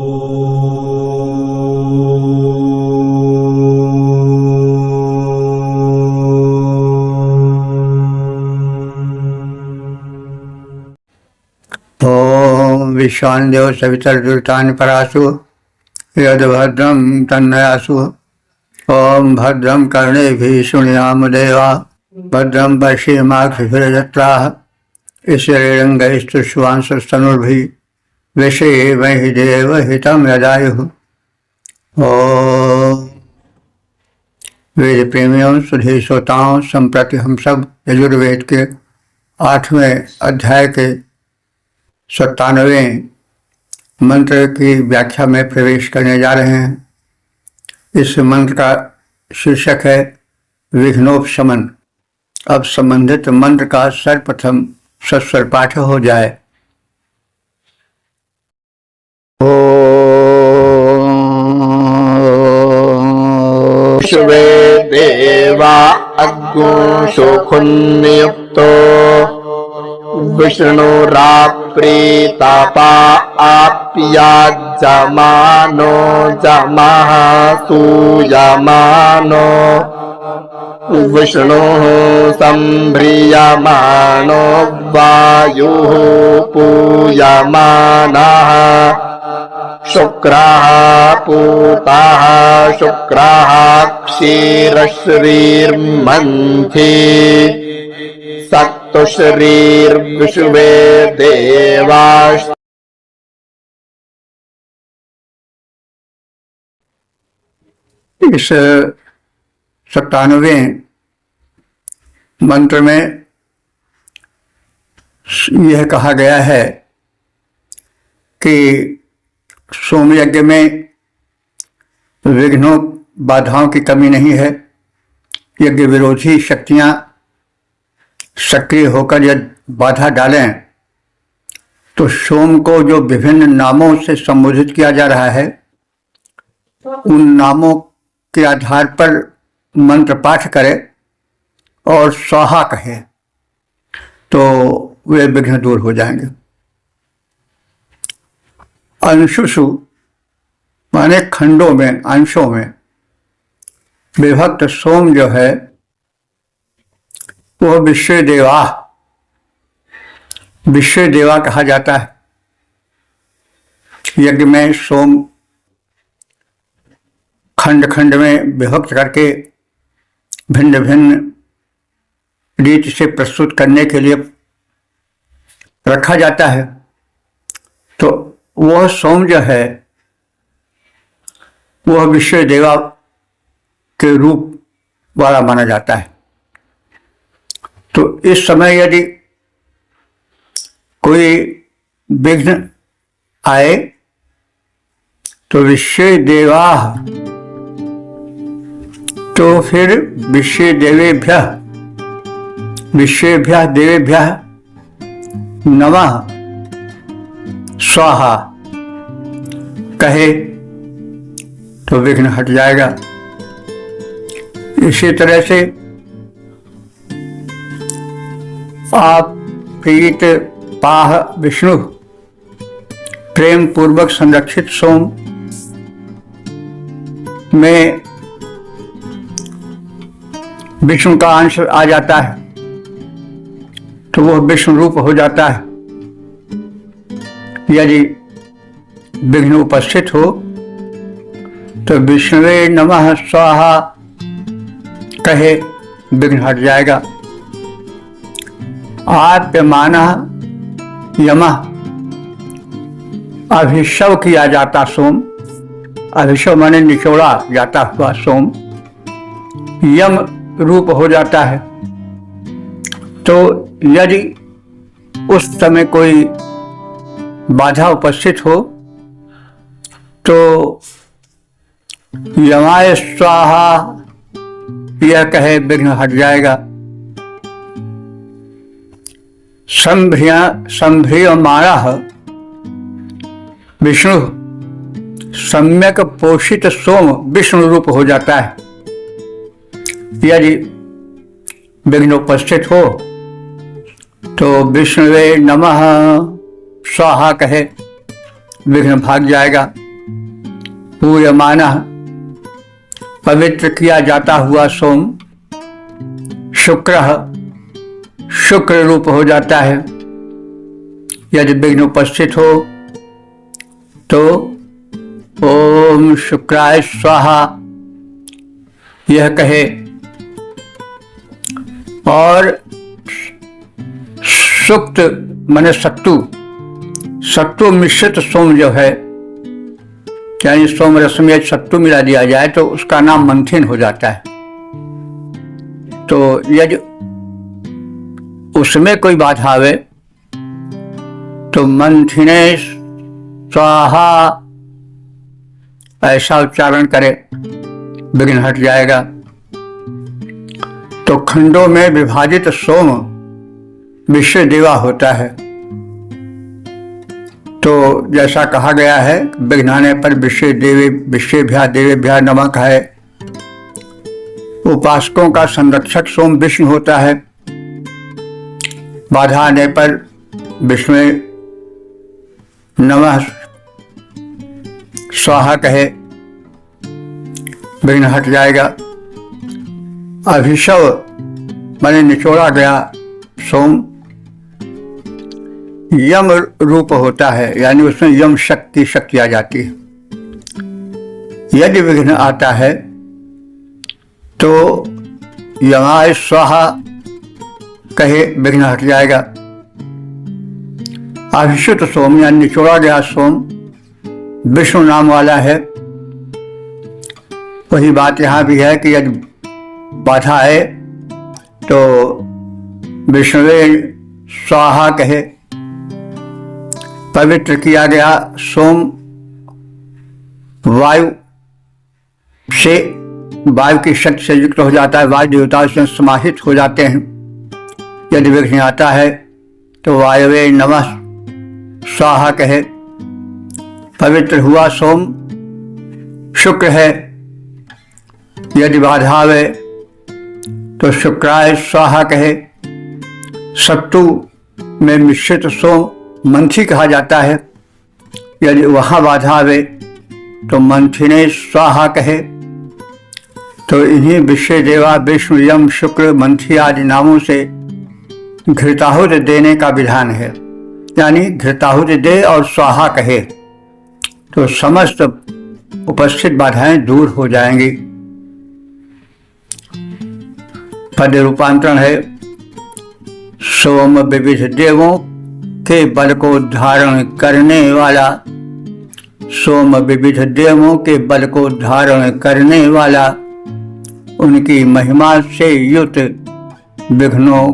ओम विश्वान्देव सवितर्दुतानि परासु यद्भद्रं तन्नयासु। ओम भद्रं कर्णेभिः शृणुयाम देवा भद्रं पश्येमाक्षभिर्यजत्राः ईश्वरेरङ्गैस्तुष्वांशस्तनुर्भिः विषेमहि देव हितं यदायुः। ओम वेद प्रेमियों सुधी श्रोताओं, संप्रति हम सब यजुर्वेद के 8वें अध्याय के 97वें मंत्र की व्याख्या में प्रवेश करने जा रहे हैं। इस मंत्र का शीर्षक है विघ्नोपशमन। अब संबंधित मंत्र का सर्वप्रथम सस्वर पाठ हो जाए। विश्वे देवा अग्निशोखुन्नियुक्तो विष्णुराप्रीतापा आप्याजमानो जमः सूयमानो विष्णुः सम्भ्रियमाणो वायुः पूयमानः शुक्रः पूतः शुक्रः क्षीरश्रीर्मन्थी सत्तुश्रीर्विश्वे देवाश्च। इस 97वें मंत्र में यह कहा गया है कि सोम यज्ञ में विघ्नों बाधाओं की कमी नहीं है। यज्ञ विरोधी शक्तियां सक्रिय होकर यदि बाधा डालें तो सोम को जो विभिन्न नामों से संबोधित किया जा रहा है उन नामों के आधार पर मंत्र पाठ करे और स्वाहा कहे तो वे विघ्न दूर हो जाएंगे। अंशुषु माने खंडों में, अंशों में विभक्त सोम जो है वह विश्व देवा कहा जाता है। यज्ञ में सोम खंड खंड में विभक्त करके भिन्न भिन्न रीति से प्रस्तुत करने के लिए रखा जाता है। तो वह सोम जो है वह विश्व देवा के रूप वाला माना जाता है। तो इस समय यदि कोई विघ्न आए तो विश्व देवा, तो फिर विश्वेभ्यः देवेभ्यः नमः स्वाहा कहे तो विघ्न हट जाएगा। इसी तरह से आप प्रीत पाह विष्णु प्रेम पूर्वक संरक्षित सोम में विष्णु का अंश आ जाता है तो वह विष्णु रूप हो जाता है। यदि विघ्न उपस्थित हो तो विष्णुवे नमः स्वाहा कहे विघ्न हट जाएगा। आप्यमानः यमः अभिषव किया जाता सोम, अभिषव माने निचोड़ा जाता हुआ सोम यम रूप हो जाता है। तो यदि उस समय कोई बाधा उपस्थित हो तो यमाय स्वाहा यह कहे विघ्न हट जाएगा। संभ्रियमाणः विष्णु सम्यक पोषित सोम विष्णु रूप हो जाता है। यदि विघ्न उपस्थित हो तो विष्णुवे नमः स्वाहा कहे विघ्न भाग जाएगा। पूयमानः, पवित्र किया जाता हुआ सोम शुक्रः, शुक्र रूप हो जाता है। यदि विघ्न उपस्थित हो तो ओम शुक्राय स्वाहा यह कहे, और सुक्त माने सत्तु मिश्रित सोम जो है, यानी सोम रस में सत्तु मिला दिया जाए तो उसका नाम मंथिन हो जाता है। तो यदि उसमें कोई बाधा आवे तो मंथिने स्वाहा ऐसा उच्चारण करे, विघ्न हट जाएगा। तो खंडों में विभाजित सोम विश्व देवा होता है। तो जैसा कहा गया है, विघ्नाने पर विश्वेभ्या देवेभ्या नमः है। उपासकों का संरक्षक सोम विष्णु होता है। बाधा आने पर विष्णु नमः स्वाहा कहे, विघ्न हट जाएगा। अभिशव माने निचोड़ा गया सोम यम रूप होता है, यानी उसमें यम शक्ति आ जाती है। यदि विघ्न आता है तो यमाय स्वाहा कहे, विघ्न हट जाएगा। अभिषुत सोम यानी निचोड़ा गया सोम विष्णु नाम वाला है। वही बात यहाँ भी है कि यदि बाधा है तो विष्णुवे स्वाहा कहे। पवित्र किया गया सोम वायु की शक्ति से युक्त हो जाता है, वायु देवता उसमें समाहित हो जाते हैं। यदि विघ्न आता है तो वायवे नमः स्वाहा कहे। पवित्र हुआ सोम शुक्र है। यदि बाधा आवे तो शुक्राय स्वाहा कहे। सत्तु में मिश्रित सोम मंथी कहा जाता है। यदि वहां बाधा आवे तो मंथिने स्वाहा कहे। तो इन्हीं विश्व देवा विष्णु यम शुक्र मंथी आदि नामों से घृताहुति देने का विधान है, यानी घृताहुति दे और स्वाहा कहे तो समस्त उपस्थित बाधाएं दूर हो जाएंगी। पद रूपांतरण है, सोम विविध देवों के बल को धारण करने वाला, सोम विविध देवों के बल को धारण करने वाला, उनकी महिमा से युक्त विघ्नों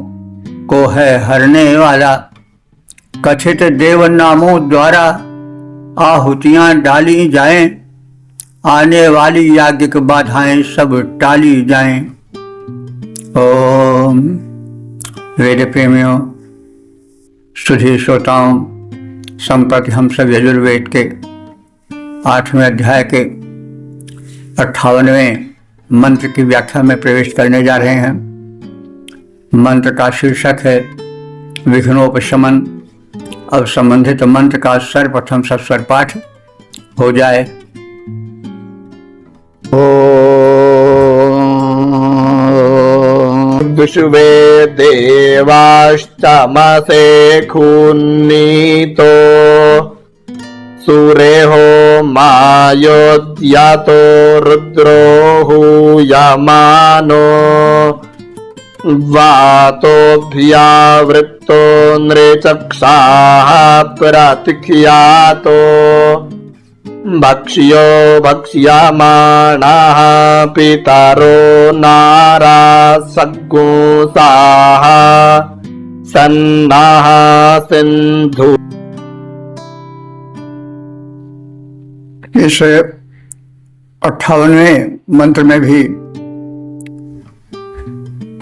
को है हरने वाला। कथित देव नामों द्वारा आहुतियां डाली जाएं, आने वाली याज्ञिक बाधाएं सब टाली जाएं। ओम। वेद प्रेमियों, सुधी श्रोताओं, संप्रति हम सब यजुर्वेद के 8वें अध्याय के 58वें मंत्र की व्याख्या में प्रवेश करने जा रहे हैं। मंत्र का शीर्षक है विघ्नोपशमन। अब संबंधित मंत्र का सर्वप्रथम सस्वर पाठ हो जाए। विश्वे देवाश्चमसे खून्नीतो सूरेहो मायोद्यातो रुद्रो हूयमानो वातोऽभ्यावृत्तो नृचक्षाः प्रतिख्यातो भक्ष्यो भक्ष्यमाणाः पितरो नारासग्गोसाः सन्नाः सिन्धु। इस 58वें मंत्र में भी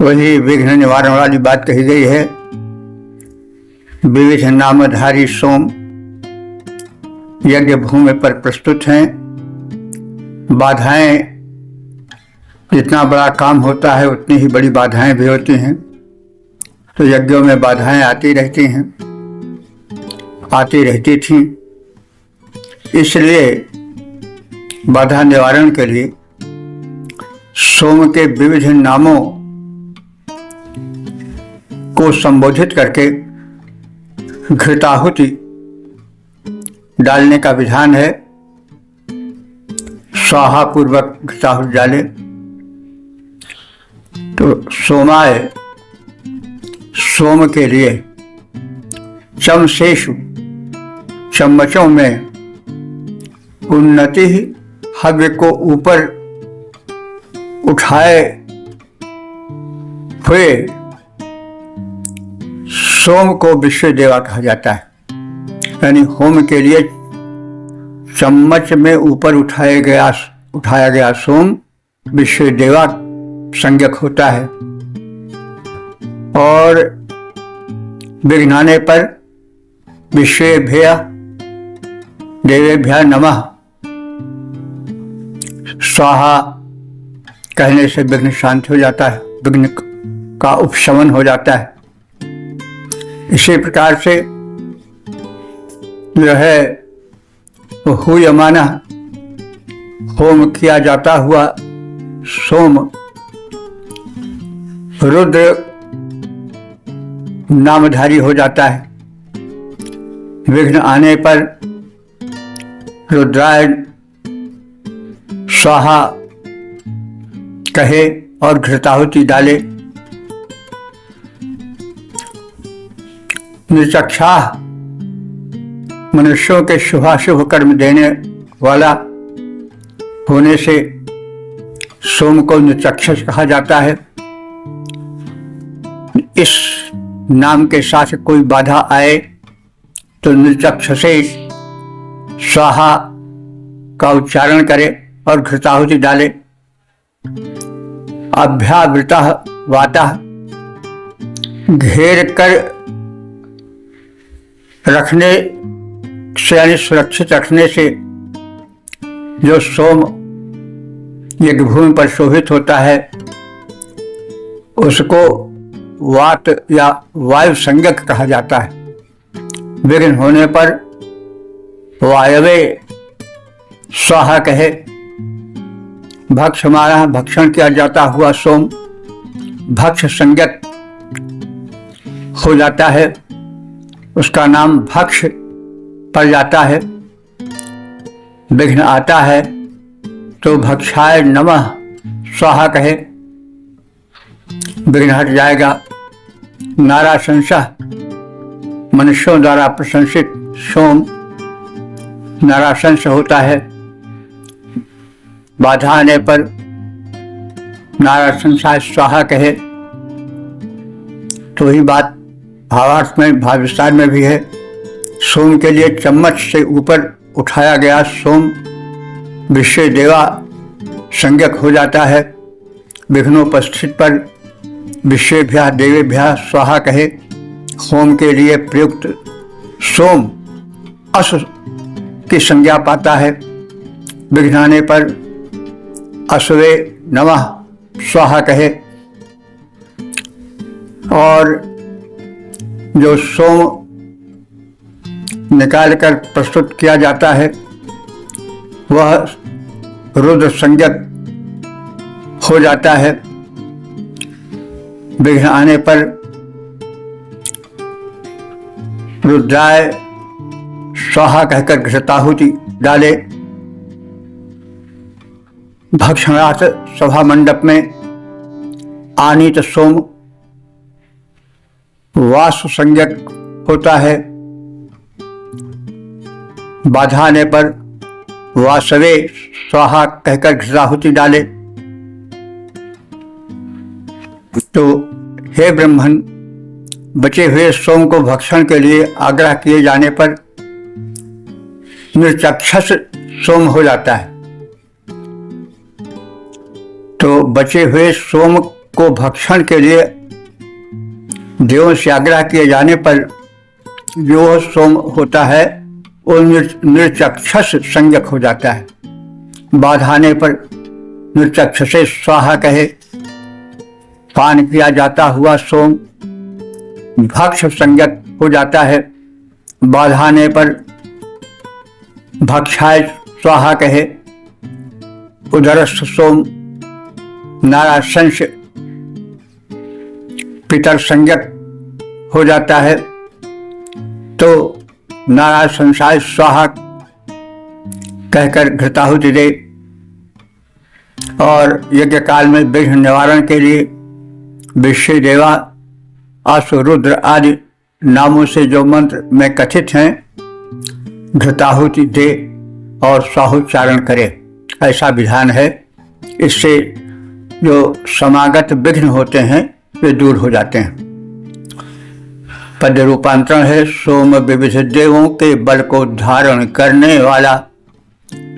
वही विघ्न निवारण वाली बात कही गई है। विविध नामधारी सोम यज्ञ भूमि पर प्रस्तुत हैं। बाधाएं, जितना बड़ा काम होता है उतनी ही बड़ी बाधाएं भी होती हैं। तो यज्ञों में बाधाएं आती रहती हैं, आती रहती थीं। इसलिए बाधा निवारण के लिए सोम के विविध नामों को संबोधित करके घृताहुति डालने का विधान है। स्वाहा पूर्वक घृताहुति डाले तो सोमाय, सोम के लिए, चमसेषु, चम्मचों में, उन्नति हव्य को ऊपर उठाए हुए सोम को विश्व देवा कहा जाता है। यानी होम के लिए चम्मच में ऊपर उठाया गया सोम विश्व देवा संज्ञक होता है। और विघ्नाने पर विश्वेभ्य देवेभ्य नमः स्वाहा कहने से विघ्न शांत हो जाता है, विघ्न का उपशमन हो जाता है। इसी प्रकार से जो है हूयमाना होम किया जाता हुआ सोम रुद्र नामधारी हो जाता है। विघ्न आने पर रुद्राय स्वाहा कहे और घृताहुति डाले। निचक्षा मनुष्यों के शुभाशुभ कर्म देने वाला होने से सोम को निचक्षस कहा जाता है। इस नाम के साथ कोई बाधा आए तो निचक्षसे स्वाहा का उच्चारण करे और घृताहुति डाले। अभ्यावृता वाता, घेर कर रखने से यानी सुरक्षित रखने से जो सोम यज्ञ भूमि पर शोभित होता है उसको वात या वायु संज्ञक कहा जाता है। विघ्न होने पर वायवे स्वाहा कहे। भक्षमाना भक्षण किया जाता हुआ सोम भक्ष संज्ञक हो जाता है, उसका नाम भक्ष पड़ जाता है। विघ्न आता है तो भक्षाय नमः स्वाहा कहे, विघ्न हट जाएगा। नाराशंसः मनुष्यों द्वारा प्रशंसित सोम नाराशंस होता है। बाधा आने पर नाराशंसाय स्वाहा कहे। तो ही बात भावार्थ में भाव विस्तार में भी है। सोम के लिए चम्मच से ऊपर उठाया गया सोम विश्व देवा संज्ञक हो जाता है। विघ्नोपस्थित पर विश्वेभ्यः देवेभ्यः स्वाहा कहे। होम के लिए प्रयुक्त सोम अस की संज्ञा पाता है। विघ्नाने पर अश्वे नमः स्वाहा कहे। और जो सोम निकालकर प्रस्तुत किया जाता है वह रुद्र संज्ञक हो जाता है। विघ्न आने पर रुद्राय स्वाहा कहकर घृताहुति डाले। भक्षणार्थ सभा मंडप में आनीत सोम वासु संज्ञक होता है। बाधा आने पर वासवे स्वाहा कहकर घृताहुति डाले। तो हे ब्रह्मन, बचे हुए सोम को भक्षण के लिए आग्रह किए जाने पर निर्चक्षस सोम हो जाता है। तो बचे हुए सोम को भक्षण के लिए देवों से आग्रह किए जाने पर जो सोम होता है वो निर्चक्षस संज्ञक हो जाता है। बाधा आने पर निर्चक्षसे स्वाहा कहे। पान किया जाता हुआ सोम भक्ष संज्ञक हो जाता है। बाधा आने पर भक्षाय स्वाहा कहे। उदरस्थ सोम नाराशंस पितर संज्ञक हो जाता है तो नाराशंसाय स्वाहा कहकर घृताहुति दे, और यज्ञ काल में विघ्न निवारण के लिए विश्व देवा आसु रुद्र आदि नामों से जो मंत्र में कथित हैं घृताहुति दे और स्वाहोच्चारण करे, ऐसा विधान है। इससे जो समागत विघ्न होते हैं वे दूर हो जाते हैं। पद्य रूपांतरण है सोम विविध देवों के बल को धारण करने वाला,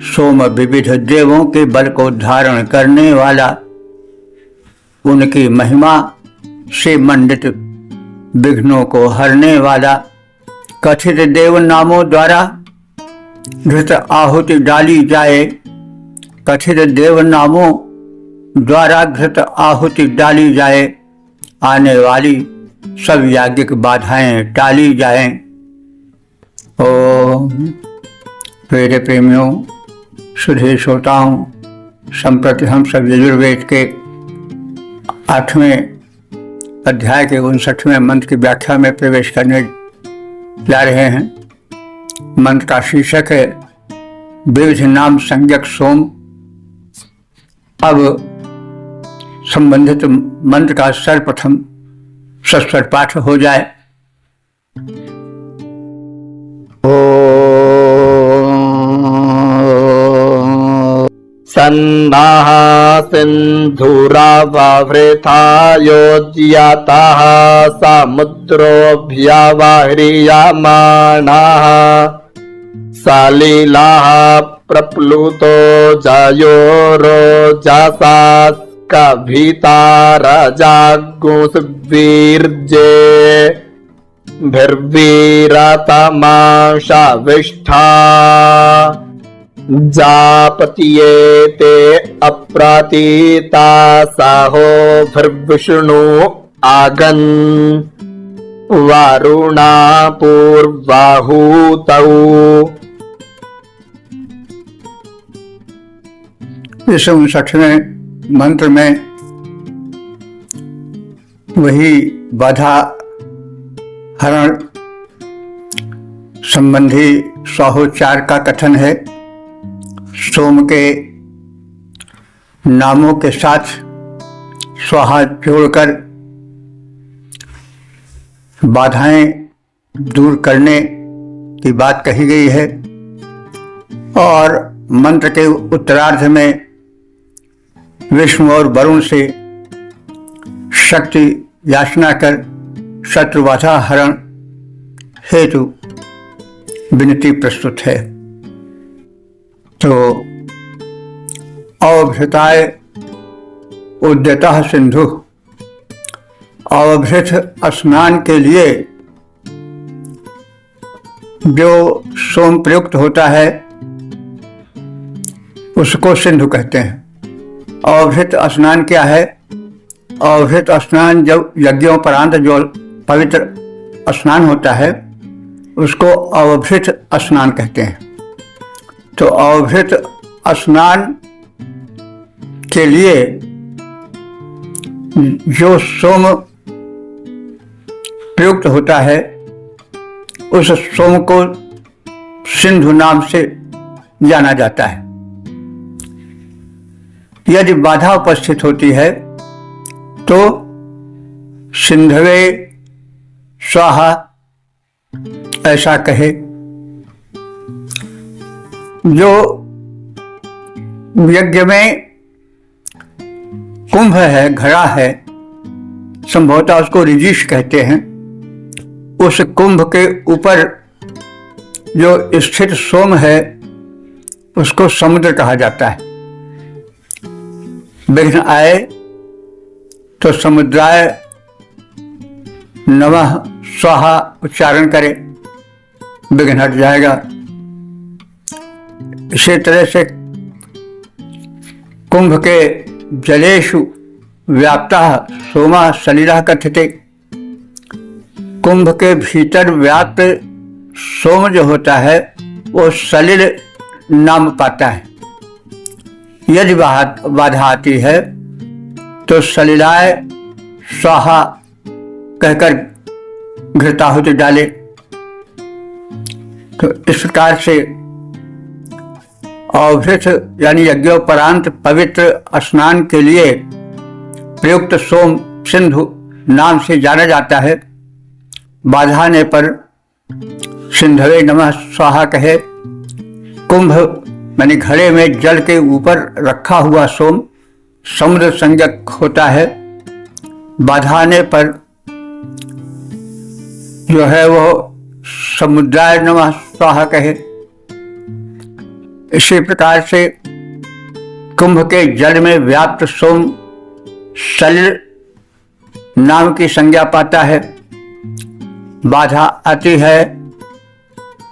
सोम विविध देवों के बल को धारण करने वाला, उनकी महिमा से मंडित विघ्नों को हरने वाला, कथित देव नामों द्वारा घृत आहुति डाली जाए, कथित देव नामों द्वारा घृत आहुति डाली जाए, आने वाली सब याज्ञिक बाधाएं टाली जाएं। ओम वेद प्रेमियों, सुधे श्रोताओं, संप्रति हम सब यजुर्वेद के 8वें अध्याय के 59वें मंत्र की व्याख्या में प्रवेश करने जा रहे हैं। मंत्र का शीर्षक है विविध नाम संज्ञक सोम। अब संबंधित मंत्र का सर्वप्रथम सस्वर पाठ हो जाए। सन्नाः सिन्धुराववृथा योज्यतः समुद्रोऽभ्यवह्रियमाणाः सलिलाः प्रप्लुतो जयो रोजसा कभितारजागुंसवीर्ये भिर्वीरतमाशविष्ठा जापत्येते अप्रातीता सहो भर्विष्णु आगन् वरुणा पूर्वाहुतौ। इस 59वें मंत्र में वही बाधा हरण संबंधी स्वाहोच्चार का कथन है। सोम के नामों के साथ स्वाहा जोड़कर बाधाएं दूर करने की बात कही गई है, और मंत्र के उत्तरार्ध में विष्णु और वरुण से शक्ति याचना कर शत्रुबाधा हरण हेतु विनती प्रस्तुत है। तो अवभृताय उद्यतः सिंधु, अवभृत स्नान के लिए जो सोम प्रयुक्त होता है उसको सिंधु कहते हैं। अवभृत स्नान क्या है? अवभृत स्नान जब यज्ञों परांत जो पवित्र स्नान होता है उसको अवभृत स्नान कहते हैं। तो अवभृत स्नान के लिए जो सोम प्रयुक्त होता है उस सोम को सिंधु नाम से जाना जाता है। यदि बाधा उपस्थित होती है तो सिंधवे स्वाहा ऐसा कहे। जो यज्ञ में कुंभ है, घड़ा है, संभवतः उसको ऋजीश कहते हैं, उस कुंभ के ऊपर जो स्थित सोम है उसको समुद्र कहा जाता है। विघ्न आए तो समुद्राय नमः स्वाहा उच्चारण करे, विघ्न हट जाएगा। इसी तरह से कुंभ के जलेषु व्याप्ता सोमा सलिला कथ्यते, कुंभ के भीतर व्याप्त सोम जो होता है वो सलिल नाम पाता है। यदि बाधा आती है तो सलिलाय स्वाहा कहकर घृताहुति डाले। तो इस प्रकार से अवभृत यानी यज्ञोपरांत पवित्र स्नान के लिए प्रयुक्त सोम सिंधु नाम से जाना जाता है। बाधा आने पर सिंधवे नमः स्वाहा कहे। कुंभ यानी घड़े में जल के ऊपर रखा हुआ सोम समुद्र संज्ञक होता है। बाधा आने पर जो है वो समुद्राय नमः स्वाहा कहे। इसी प्रकार से कुंभ के जल में व्याप्त सोम सलिल नाम की संज्ञा पाता है। बाधा आती है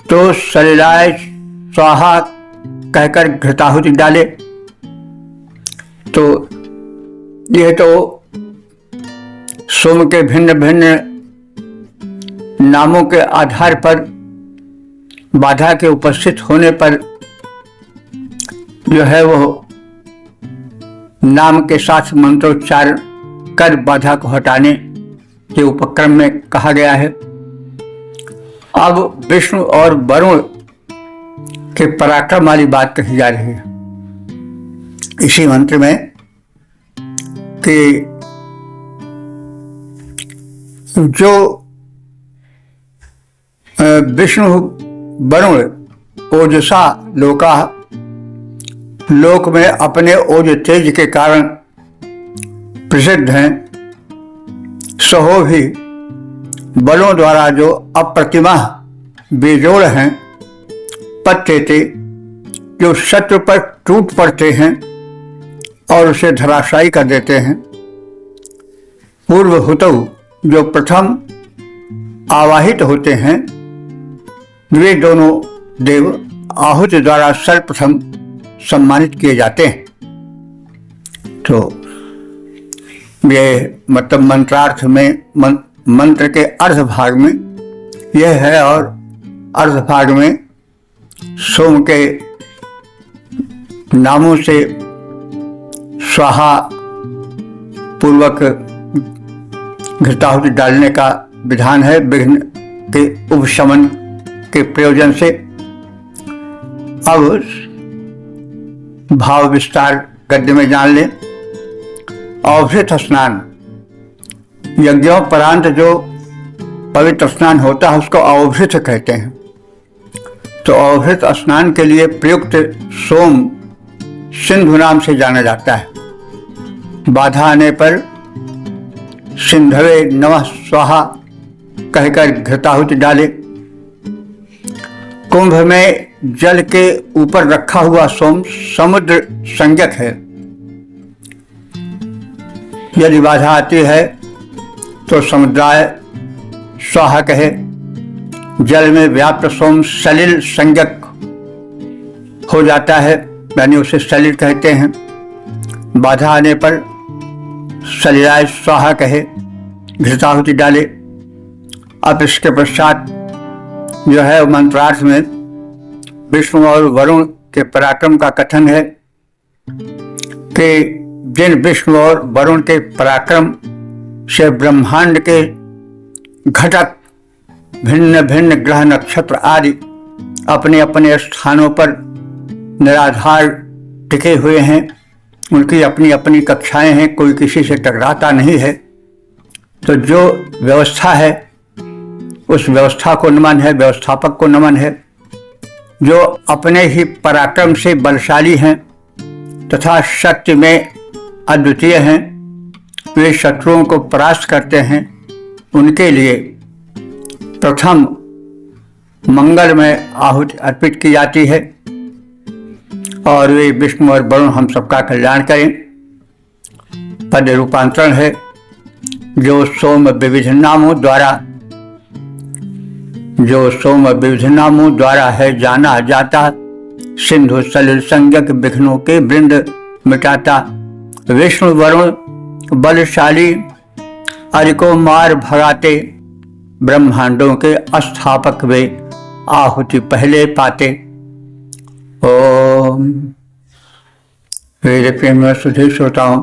तो सलिलाय स्वाहा कहकर घृताहुति डाले। तो यह तो सोम के भिन्न भिन्न नामों के आधार पर बाधा के उपस्थित होने पर जो है वो नाम के साथ मंत्रोच्चार कर बाधा को हटाने के उपक्रम में कहा गया है। अब विष्णु और वरुण के पराक्रम वाली बात कही जा रही है इसी मंत्र में कि जो विष्णु वरुण ओजसा लोका लोक में अपने ओज तेज के कारण प्रसिद्ध हैं, सहो भी बलों द्वारा जो अप्रतिमा बेजोड़ हैं, पत्ते थे जो शत्रु पर टूट पड़ते हैं और उसे धराशायी कर देते हैं। पूर्व हुतौ जो प्रथम आवाहित होते हैं, वे दोनों देव आहुति द्वारा सर्वप्रथम सम्मानित किए जाते हैं। तो ये मतलब मंत्रार्थ में मंत्र के अर्ध भाग में यह है और अर्ध भाग में सोम के नामों से स्वाहा पूर्वक घृताहुति डालने का विधान है विघ्न के उपशमन के प्रयोजन से। अब भाव विस्तार गद्य में जान लें। अवभृत स्नान, यज्ञोपरांत जो पवित्र स्नान होता है उसको अवभृत कहते हैं। तो अवभृत स्नान के लिए प्रयुक्त सोम सिंधु नाम से जाना जाता है। बाधा आने पर सिंधवे नमः स्वाहा कहकर घृताहुति डाले। कुंभ में जल के ऊपर रखा हुआ सोम समुद्र संज्ञक है। यदि बाधा आती है तो समुद्राय स्वाहा कहे। जल में व्याप्त सोम सलिल संज्ञक हो जाता है, यानी उसे सलिल कहते हैं। बाधा आने पर सलिलाय स्वाहा कहे, घृताहुति डाले। अब इसके पश्चात जो है मंत्रार्थ में विष्णु और वरुण के पराक्रम का कथन है कि जिन विष्णु और वरुण के पराक्रम से ब्रह्मांड के घटक भिन्न भिन्न ग्रह नक्षत्र आदि अपने अपने स्थानों पर निराधार टिके हुए हैं, उनकी अपनी अपनी कक्षाएं हैं, कोई किसी से टकराता नहीं है। तो जो व्यवस्था है उस व्यवस्था को नमन है, व्यवस्थापक को नमन है। जो अपने ही पराक्रम से बलशाली हैं तथा शक्ति में अद्वितीय हैं, वे शत्रुओं को परास्त करते हैं। उनके लिए प्रथम मंगल में आहुति अर्पित की जाती है और वे विष्णु और वरुण हम सबका कल्याण करें। पद रूपांतरण है जो सोम विविध नामों द्वारा है जाना जाता, सिंधु सलिल संज्ञक विघ्नों के वृंद मिटाता। विष्णु वरुण बलशाली अरिको मार भगाते, ब्रह्मांडों के स्थापक वे आहुति पहले पाते। ओम वेद प्रेमी सुधीर श्रोताओं,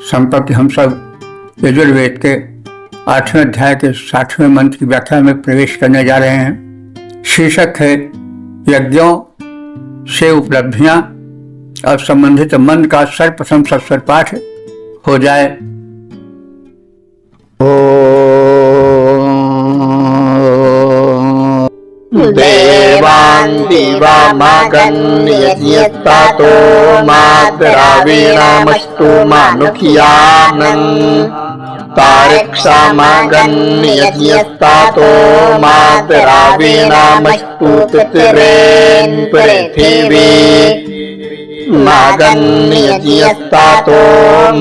संप्रति हम सब यजुर्वेद के 8वें अध्याय के 60वें मंत्र की व्याख्या में प्रवेश करने जा रहे हैं। शीर्षक है यज्ञों से उपलब्धियां। और संबंधित मंत्र का सर्वप्रथम सस्वर पाठ हो जाए। देवान् दिवामागन्यज्ञस्तातो माद्रावीणामस्तु मानुखियानन् तारक्षामागन्यज्ञस्तातो माद्रावीणामस्तु पितरेन् पृथिवी मागन्यज्ञस्तातो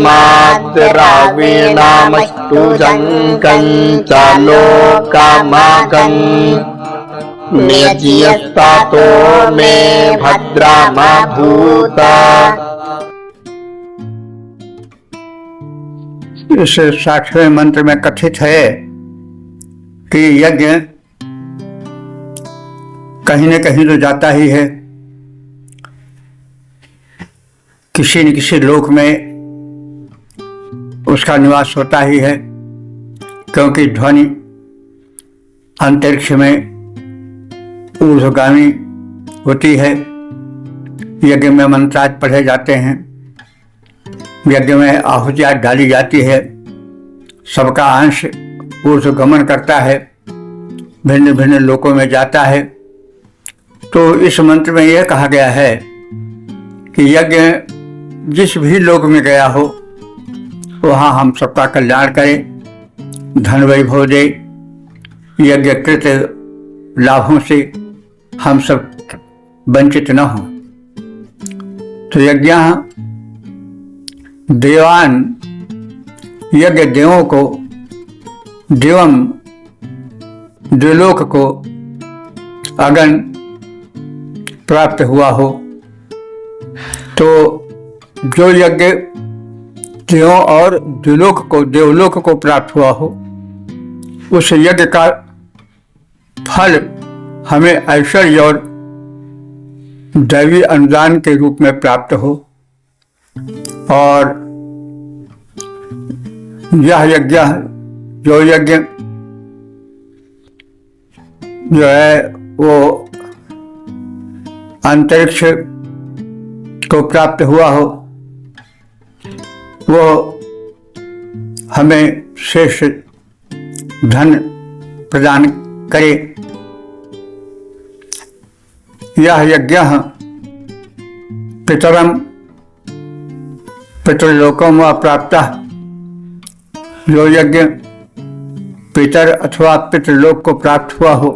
माद्रावीणामस्तु जङ्कं च लोकामागन् नियज्ञस्तातो मे भद्रामा भूता। इस 60वें मंत्र में कथित है कि यज्ञ कहीं न कहीं तो जाता ही है, किसी न किसी लोक में उसका निवास होता ही है, क्योंकि ध्वनि अंतरिक्ष में ऊर्ध्वगामी होती है। यज्ञ में मंत्रार्थ पढ़े जाते हैं, यज्ञ में आहुतियाँ डाली जाती है, सबका अंश ऊर्ध्वगमन करता है, भिन्न भिन्न लोकों में जाता है। तो इस मंत्र में यह कहा गया है कि यज्ञ जिस भी लोक में गया हो वहाँ हम सबका कल्याण करे, धन वैभव दे, यज्ञकृत लाभों से हम सब वंचित न हो। तो यज्ञ देवान, यज्ञ देवों को, देवम द्विलोक को अगन प्राप्त हुआ हो। तो जो यज्ञ देवों और द्विलोक को, देवलोक को प्राप्त हुआ हो, उस यज्ञ का फल हमें ऐश्वर्य और दैवी अनुदान के रूप में प्राप्त हो। और यह यज्ञ, जो यज्ञ जो है वो अंतरिक्ष को प्राप्त हुआ हो, वो हमें शेष धन प्रदान करे। यह यज्ञ पितरम पितृलोकों में प्राप्त, जो यज्ञ पितर अथवा पितृलोक को प्राप्त हुआ हो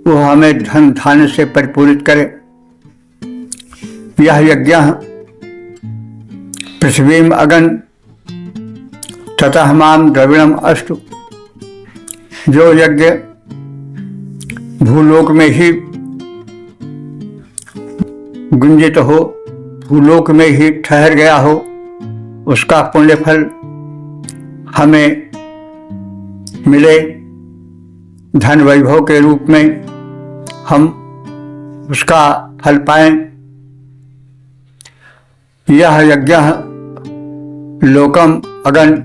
वो हमें धन धान्य से परिपूरित करे। यह यज्ञ पृथ्वी अगन तथा हमाम द्रविणम अस्तु, जो यज्ञ भूलोक में ही गुंजित हो, भूलोक में ही ठहर गया हो, उसका पुण्य फल हमें मिले, धन वैभव के रूप में हम उसका फल पाएं। यह यज्ञ लोकम अगन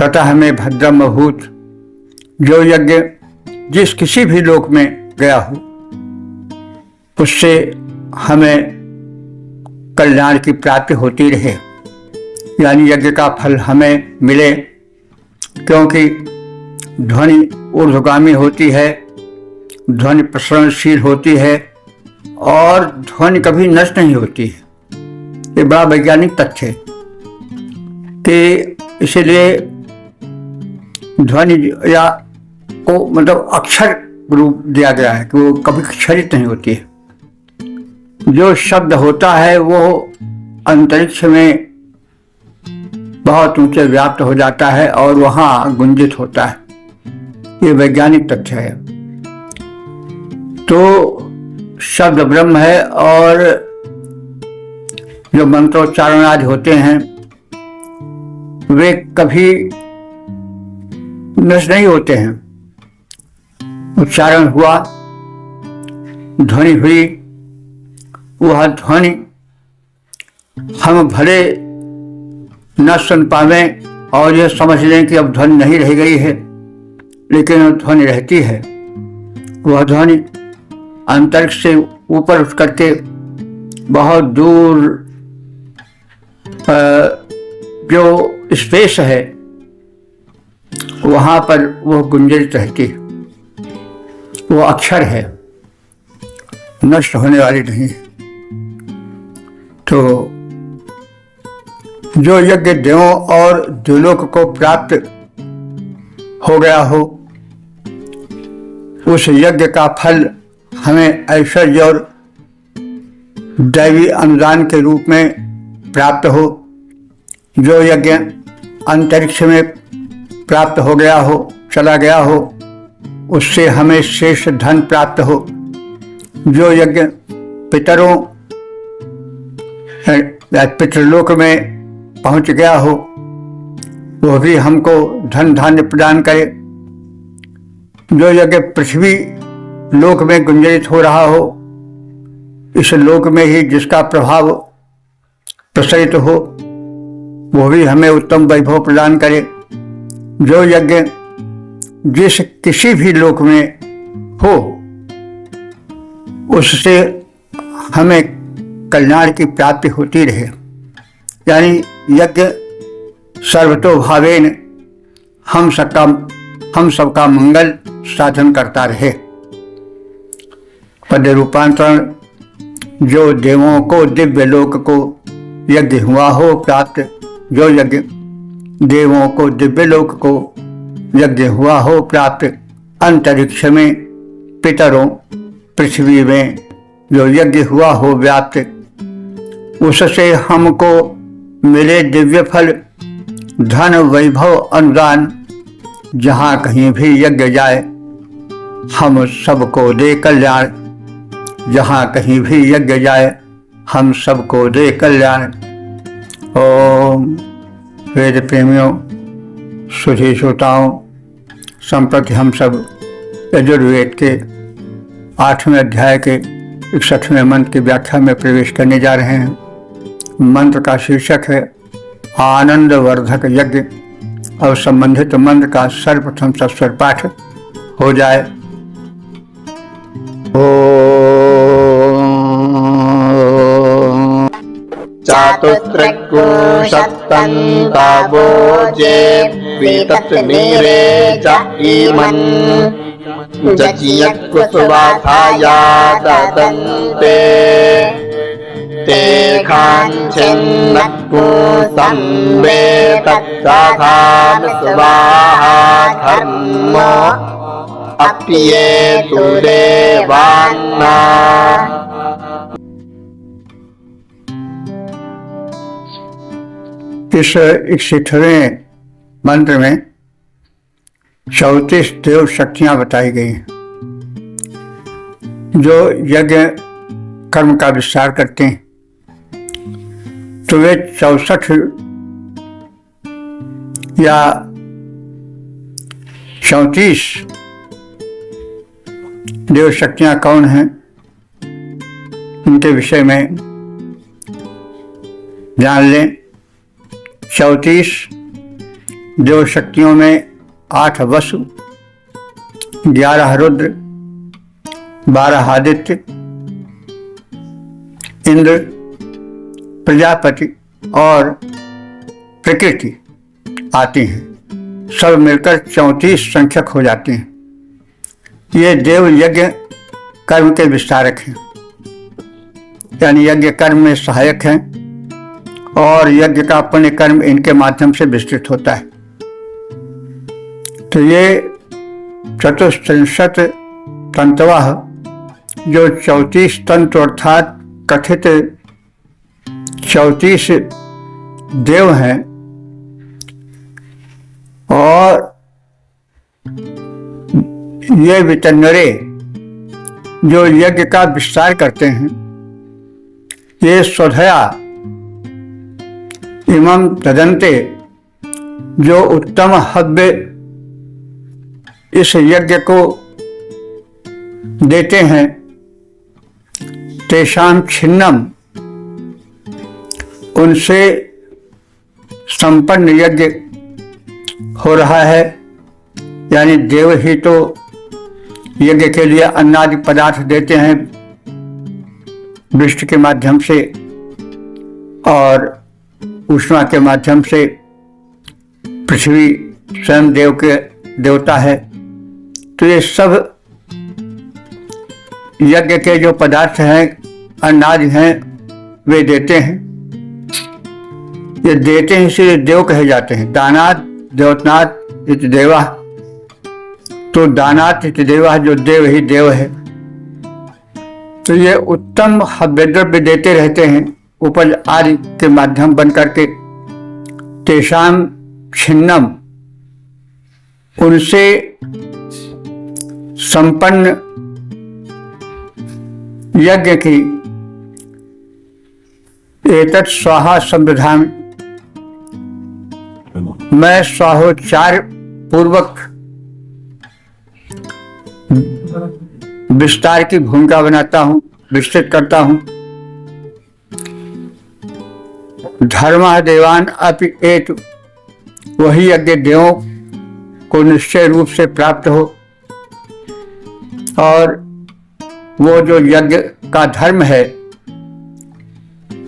तथा हमें भद्रम भूत, जो यज्ञ जिस किसी भी लोक में गया हो उससे हमें कल्याण की प्राप्ति होती रहे, यानी यज्ञ का फल हमें मिले। क्योंकि ध्वनि ऊर्ध्वगामी होती है, ध्वनि प्रसरणशील होती है और ध्वनि कभी नष्ट नहीं होती है। ये बड़ा वैज्ञानिक तथ्य है कि इसीलिए ध्वनि या को मतलब अक्षर रूप दिया गया है कि वो कभी क्षरित नहीं होती है। जो शब्द होता है वो अंतरिक्ष में बहुत ऊंचे व्याप्त हो जाता है और वहां गुंजित होता है। ये वैज्ञानिक तथ्य है। तो शब्द ब्रह्म है और जो मंत्रोच्चारण आज होते हैं वे कभी नष्ट नहीं होते हैं। उच्चारण हुआ, ध्वनि हुई, वह ध्वनि हम भले न सुन पावें और ये समझ लें कि अब ध्वनि नहीं रह गई है, लेकिन ध्वनि रहती है। वह ध्वनि अंतरिक्ष से ऊपर उठ करके बहुत दूर जो स्पेस है वहां पर वो गुंजरित रहती है। वो अक्षर है, नष्ट होने वाली नहीं। तो जो यज्ञ देवों और द्युलोक को प्राप्त हो गया हो, उस यज्ञ का फल हमें ऐश्वर्य और दैवी अनुदान के रूप में प्राप्त हो। जो यज्ञ अंतरिक्ष में प्राप्त हो गया हो, चला गया हो, उससे हमें शेष धन प्राप्त हो। जो यज्ञ पितरों पितृलोक में पहुंच गया हो, वह भी हमको धन धान्य प्रदान करे। जो यज्ञ पृथ्वी लोक में गुंजरित हो रहा हो, इस लोक में ही जिसका प्रभाव प्रसरित हो, वह भी हमें उत्तम वैभव प्रदान करे। जो यज्ञ जिस किसी भी लोक में हो, उससे हमें कल्याण की प्राप्ति होती रहे। यानी यज्ञ सर्वतोभावेन हम सबका मंगल साधन करता रहे। पद रूपांतरण। जो देवों को दिव्य लोक को यज्ञ हुआ हो प्राप्त, जो यज्ञ देवों को दिव्य लोक को यज्ञ हुआ हो प्राप्त, अंतरिक्ष में पितरों पृथ्वी में जो यज्ञ हुआ हो व्याप्त, उससे हमको मिले दिव्य फल, धन वैभव अनुदान। जहाँ कहीं भी यज्ञ जाए हम सबको दे कल्याण। जहाँ कहीं भी यज्ञ जाए हम सबको दे कल्याण। ओम। वेद प्रेमियों, सुधी श्रोताओं, संप्रति हम सब यजुर्वेद के 8वें अध्याय के 61वें मंत्र की व्याख्या में प्रवेश करने जा रहे हैं। मंत्र का शीर्षक है आनंदवर्धक यज्ञ। और संबंधित मंत्र का सर्वप्रथम सस्वर पाठ हो जाए। चातुस्त्रिगुंशत्तन्तावोजे वितत्नीरे च ईमन् जज्ञकुसुवाथाया ददन्ते ते खाञ्छिन्नक्कु संवेतत्साधान स्वाहा धर्मो अप्येतु देवान्ना। इस 61वें मंत्र में 34 देव शक्तियां बताई गई हैं जो यज्ञ कर्म का विस्तार करते हैं। तो वे 64 या 34 देव शक्तियां कौन हैं, उनके विषय में जान लें। 34 देव शक्तियों में 8 वसु, 11 रुद्र, 12 आदित्य, इंद्र, प्रजापति और प्रकृति आती हैं। सब मिलकर 34 संख्यक हो जाते हैं। ये देव यज्ञ कर्म के विस्तारक हैं, यानी यज्ञ कर्म में सहायक हैं और यज्ञ का पुण्य कर्म इनके माध्यम से विस्तृत होता है। तो ये चतुस्त्रिंशत तंतवः जो 34 तंत्र अर्थात कथित 34 देव हैं, और ये वितन्नरे जो यज्ञ का विस्तार करते हैं, ये स्वधया इमं तदन्ते जो उत्तम हव्य इस यज्ञ को देते हैं, तेषां छिन्नम उनसे संपन्न यज्ञ हो रहा है, यानी देव ही तो यज्ञ के लिए अन्नादि पदार्थ देते हैं वृष्टि के माध्यम से और उष्मा के माध्यम से। पृथ्वी स्वयं देव के देवता है, तो ये सब यज्ञ के जो पदार्थ हैं, अनाज हैं, वे देते हैं। ये देते हैं इसलिए देव कहे जाते हैं। दानात देवतनाथ इति देवा, तो दानात इति देवा, जो देव ही देव है। तो ये उत्तम हव्य द्रव्य देते रहते हैं उपज आदि के माध्यम बन करके। तेषाम छिन्नम, उनसे संपन्न यज्ञ की एतत् स्वाहा संविधान, मैं स्वाहोच्चार पूर्वक विस्तार की भूमिका बनाता हूं, विस्तृत करता हूं। धर्म देवान अपि एतु, वही यज्ञ देवों को निश्चय रूप से प्राप्त हो। और वो जो यज्ञ का धर्म है,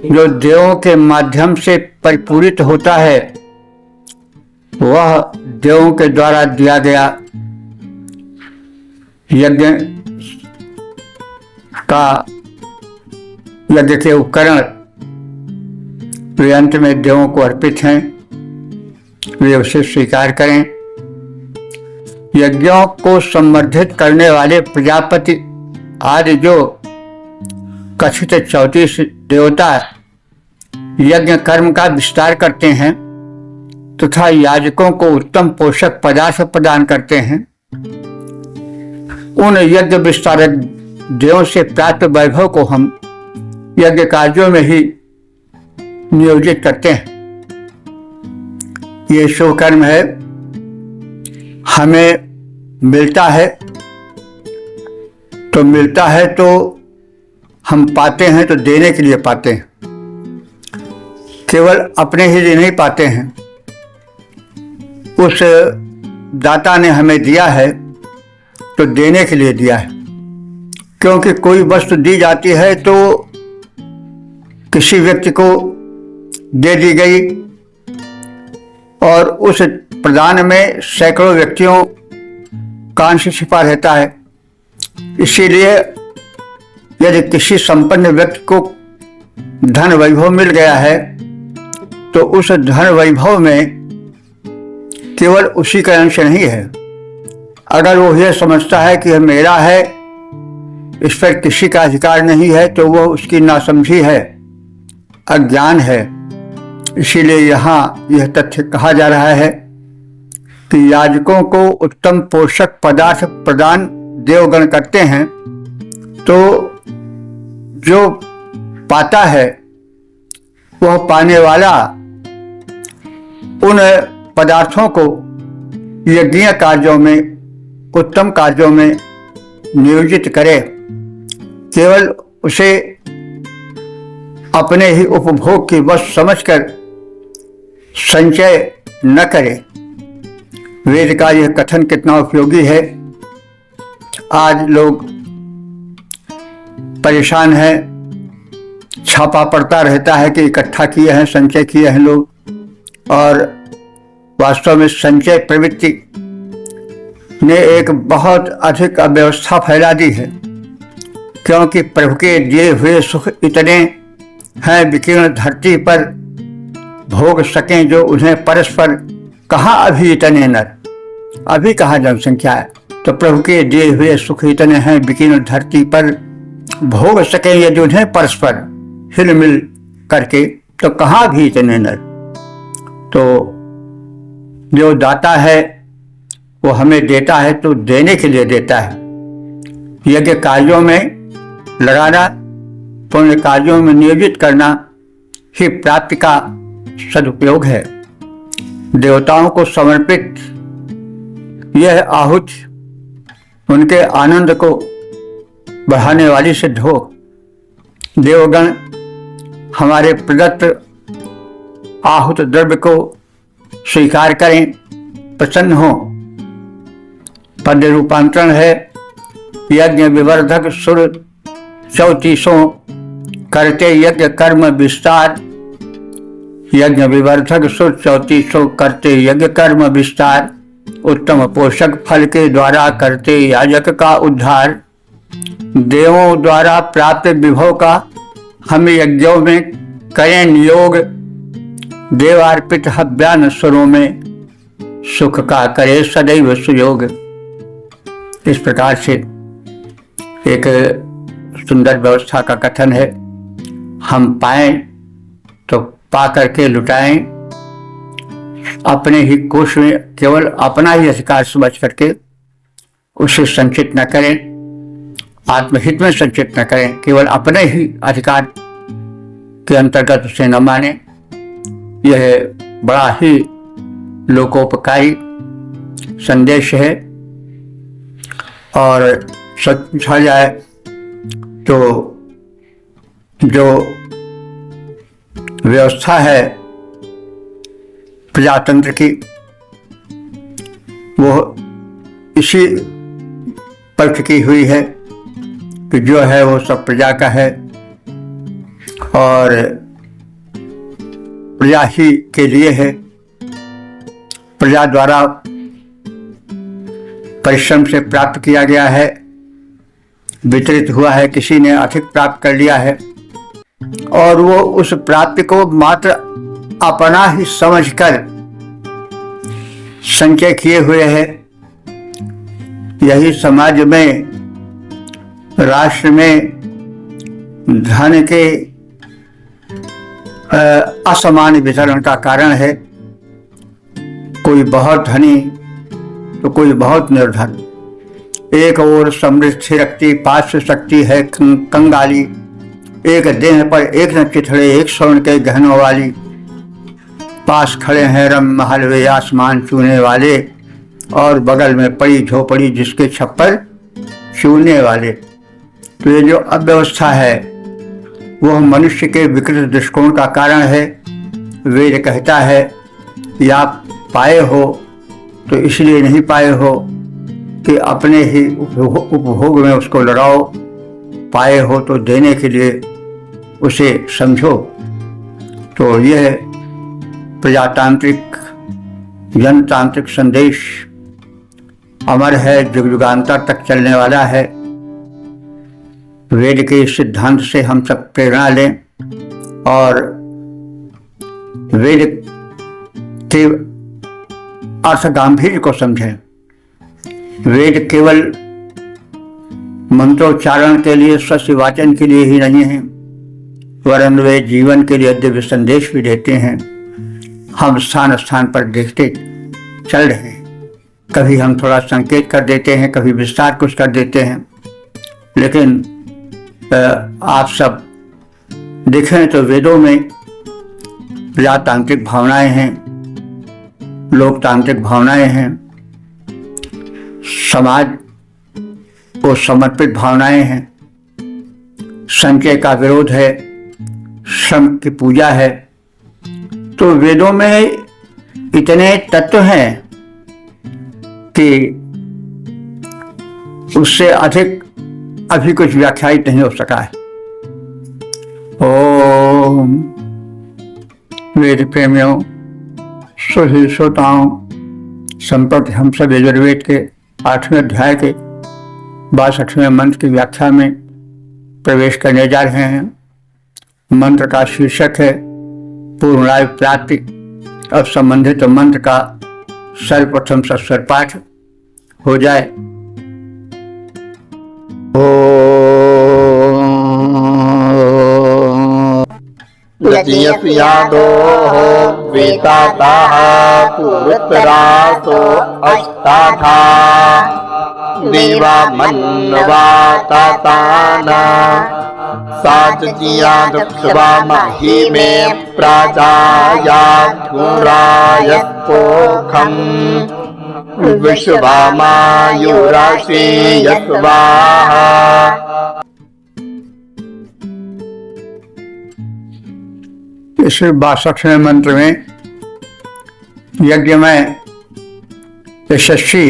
जो देवों के माध्यम से परिपूरित होता है, वह देवों के द्वारा दिया गया यज्ञ का यज्ञ के उपकरण वे अंत में देवों को अर्पित हैं, वे उसे स्वीकार करें। यज्ञों को संवर्धित करने वाले प्रजापति आदि जो कथित 34 देवता यज्ञ कर्म का विस्तार करते हैं तथा याजकों को उत्तम पोषक पदार्थ प्रदान करते हैं, उन यज्ञ विस्तारक देवों से प्राप्त वैभव को हम यज्ञ कार्यों में ही नियोजित करते हैं। ये शुभ कर्म है, हमें मिलता है तो हम पाते हैं तो देने के लिए पाते हैं, केवल अपने ही लिए नहीं पाते हैं। उस दाता ने हमें दिया है तो देने के लिए दिया है, क्योंकि कोई वस्तु दी जाती है तो किसी व्यक्ति को दे दी गई और उस प्रदान में सैकड़ों व्यक्तियों का अंश छिपा रहता है। इसीलिए यदि किसी संपन्न व्यक्ति को धन वैभव मिल गया है तो उस धन वैभव में केवल उसी का अंश नहीं है। अगर वो यह समझता है कि यह मेरा है, इस पर किसी का अधिकार नहीं है, तो वह उसकी नासमझी है, अज्ञान है। इसीलिए यहाँ यह तथ्य कहा जा रहा है कि याजकों को उत्तम पोषक पदार्थ प्रदान देवगण करते हैं, तो जो पाता है वह पाने वाला उन पदार्थों को यज्ञीय कार्यों में, उत्तम कार्यों में नियोजित करे, केवल उसे अपने ही उपभोग की वस्तु समझकर संचय न करे। वेद का यह कथन कितना उपयोगी है। आज लोग परेशान हैं, छापा पड़ता रहता है कि इकट्ठा किए हैं, संचय किए हैं लोग, और वास्तव में संचय प्रवृत्ति ने एक बहुत अधिक अव्यवस्था फैला दी है, क्योंकि प्रभु के दिए हुए सुख इतने हैं विकीर्ण धरती पर भोग सकें जो उन्हें परस्पर कहाँ अभी इतने नर, अभी कहाँ जनसंख्या है। तो प्रभु के दिए हुए सुख इतने हैं विकीर्ण धरती पर भोग सकें यदि उन्हें परस्पर हिल मिल करके, तो कहाँ भी इतने नर। तो जो दाता है वो हमें देता है तो देने के लिए देता है। यज्ञ कार्यों में लगाना, पुण्य कार्यों में नियोजित करना ही प्राप्ति का सदुपयोग है। देवताओं को समर्पित यह आहुति उनके आनंद को बढ़ाने वाली सिद्ध हो। देवगण हमारे प्रदत्त आहुत द्रव्य को स्वीकार करें, प्रसन्न हो। पद रूपांतरण है यज्ञ विवर्धक सुर 34 करते यज्ञ कर्म विस्तार। यज्ञ विवर्धक सुर 34 करते यज्ञ कर्म विस्तार। उत्तम पोषक फल के द्वारा करते याजक का उद्धार। देवों द्वारा प्राप्त विभव का हम यज्ञों में करें नियोग। देवार्पित हव्यान स्वरों में सुख का करे सदैव सुयोग। इस प्रकार से एक सुंदर व्यवस्था का कथन है। हम पाएं तो पा करके लुटाएं, अपने ही कोष में केवल अपना ही अधिकार समझ करके उसे संचित न करें, आत्महित में संचित न करें, केवल अपने ही अधिकार के अंतर्गत उसे न माने। यह बड़ा ही लोकोपकारी संदेश है। और सच पूछा जाए तो जो व्यवस्था है प्रजातंत्र की, वो इसी पर टिकी हुई है कि जो है वो सब प्रजा का है और प्रजा ही के लिए है। प्रजा द्वारा परिश्रम से प्राप्त किया गया है, वितरित हुआ है, किसी ने अधिक प्राप्त कर लिया है और वो उस प्राप्ति को मात्र अपना ही समझकर संचय किए हुए है। यही समाज में, राष्ट्र में धन के असमान वितरण का कारण है। कोई बहुत धनी तो कोई बहुत निर्धन। एक ओर समृद्धि रखती पार्श्व शक्ति है कंगाली, एक देह पर एक न चिथड़े एक स्वर्ण के गहनों वाली। पास खड़े हैं रम महल वे आसमान छूने वाले, और बगल में पड़ी झोपड़ी जिसके छप्पर छूने वाले। तो ये जो अव्यवस्था है वह मनुष्य के विकृत दृष्टिकोण का कारण है। वेद कहता है कि आप पाए हो तो इसलिए नहीं पाए हो कि अपने ही उपभोग में उसको लड़ाओ, पाए हो तो देने के लिए उसे समझो। तो यह प्रजातांत्रिक जनतांत्रिक संदेश अमर है, युग युगांतर तक चलने वाला है। वेद के सिद्धांत से हम सब प्रेरणा लें और वेद के अर्थ गांभीर्य को समझें। वेद केवल मंत्रोच्चारण के लिए, शस्त्र वाचन के लिए ही नहीं है, वरन वे जीवन के लिए दिव्य संदेश भी देते हैं। हम स्थान स्थान पर देखते चल रहे हैं, कभी हम थोड़ा संकेत कर देते हैं, कभी विस्तार कुछ कर देते हैं, लेकिन आप सब देखें तो वेदों में प्रजातांत्रिक भावनाएं हैं, लोकतांत्रिक भावनाएं हैं, समाज को समर्पित भावनाएं हैं, संचय का विरोध है, श्रम की पूजा है। तो वेदों में इतने तत्व हैं कि उससे अधिक अभी कुछ व्याख्यायित नहीं हो सका है। ओम वेद प्रेमियों, सुधी श्रोताओं, संप्रति हम सब यजुर्वेद के 8वें अध्याय के 62वें मंत्र की व्याख्या में प्रवेश करने जा रहे हैं। मंत्र का शीर्षक है पूर्णाय प्राप्ति। अब संबंधित मंत्र का सर्वप्रथम सस्वर पाठ हो जाए। यादो वेताताः पुरुतरासो अस्ताथा देवा मन्नवा ताताना साजजिया दक्षवा महिमे प्राजाया धूरायस्पोखम् विश्वामायुराशि यस्वाहा। इस 62वें मंत्र में यज्ञ में यशस्वी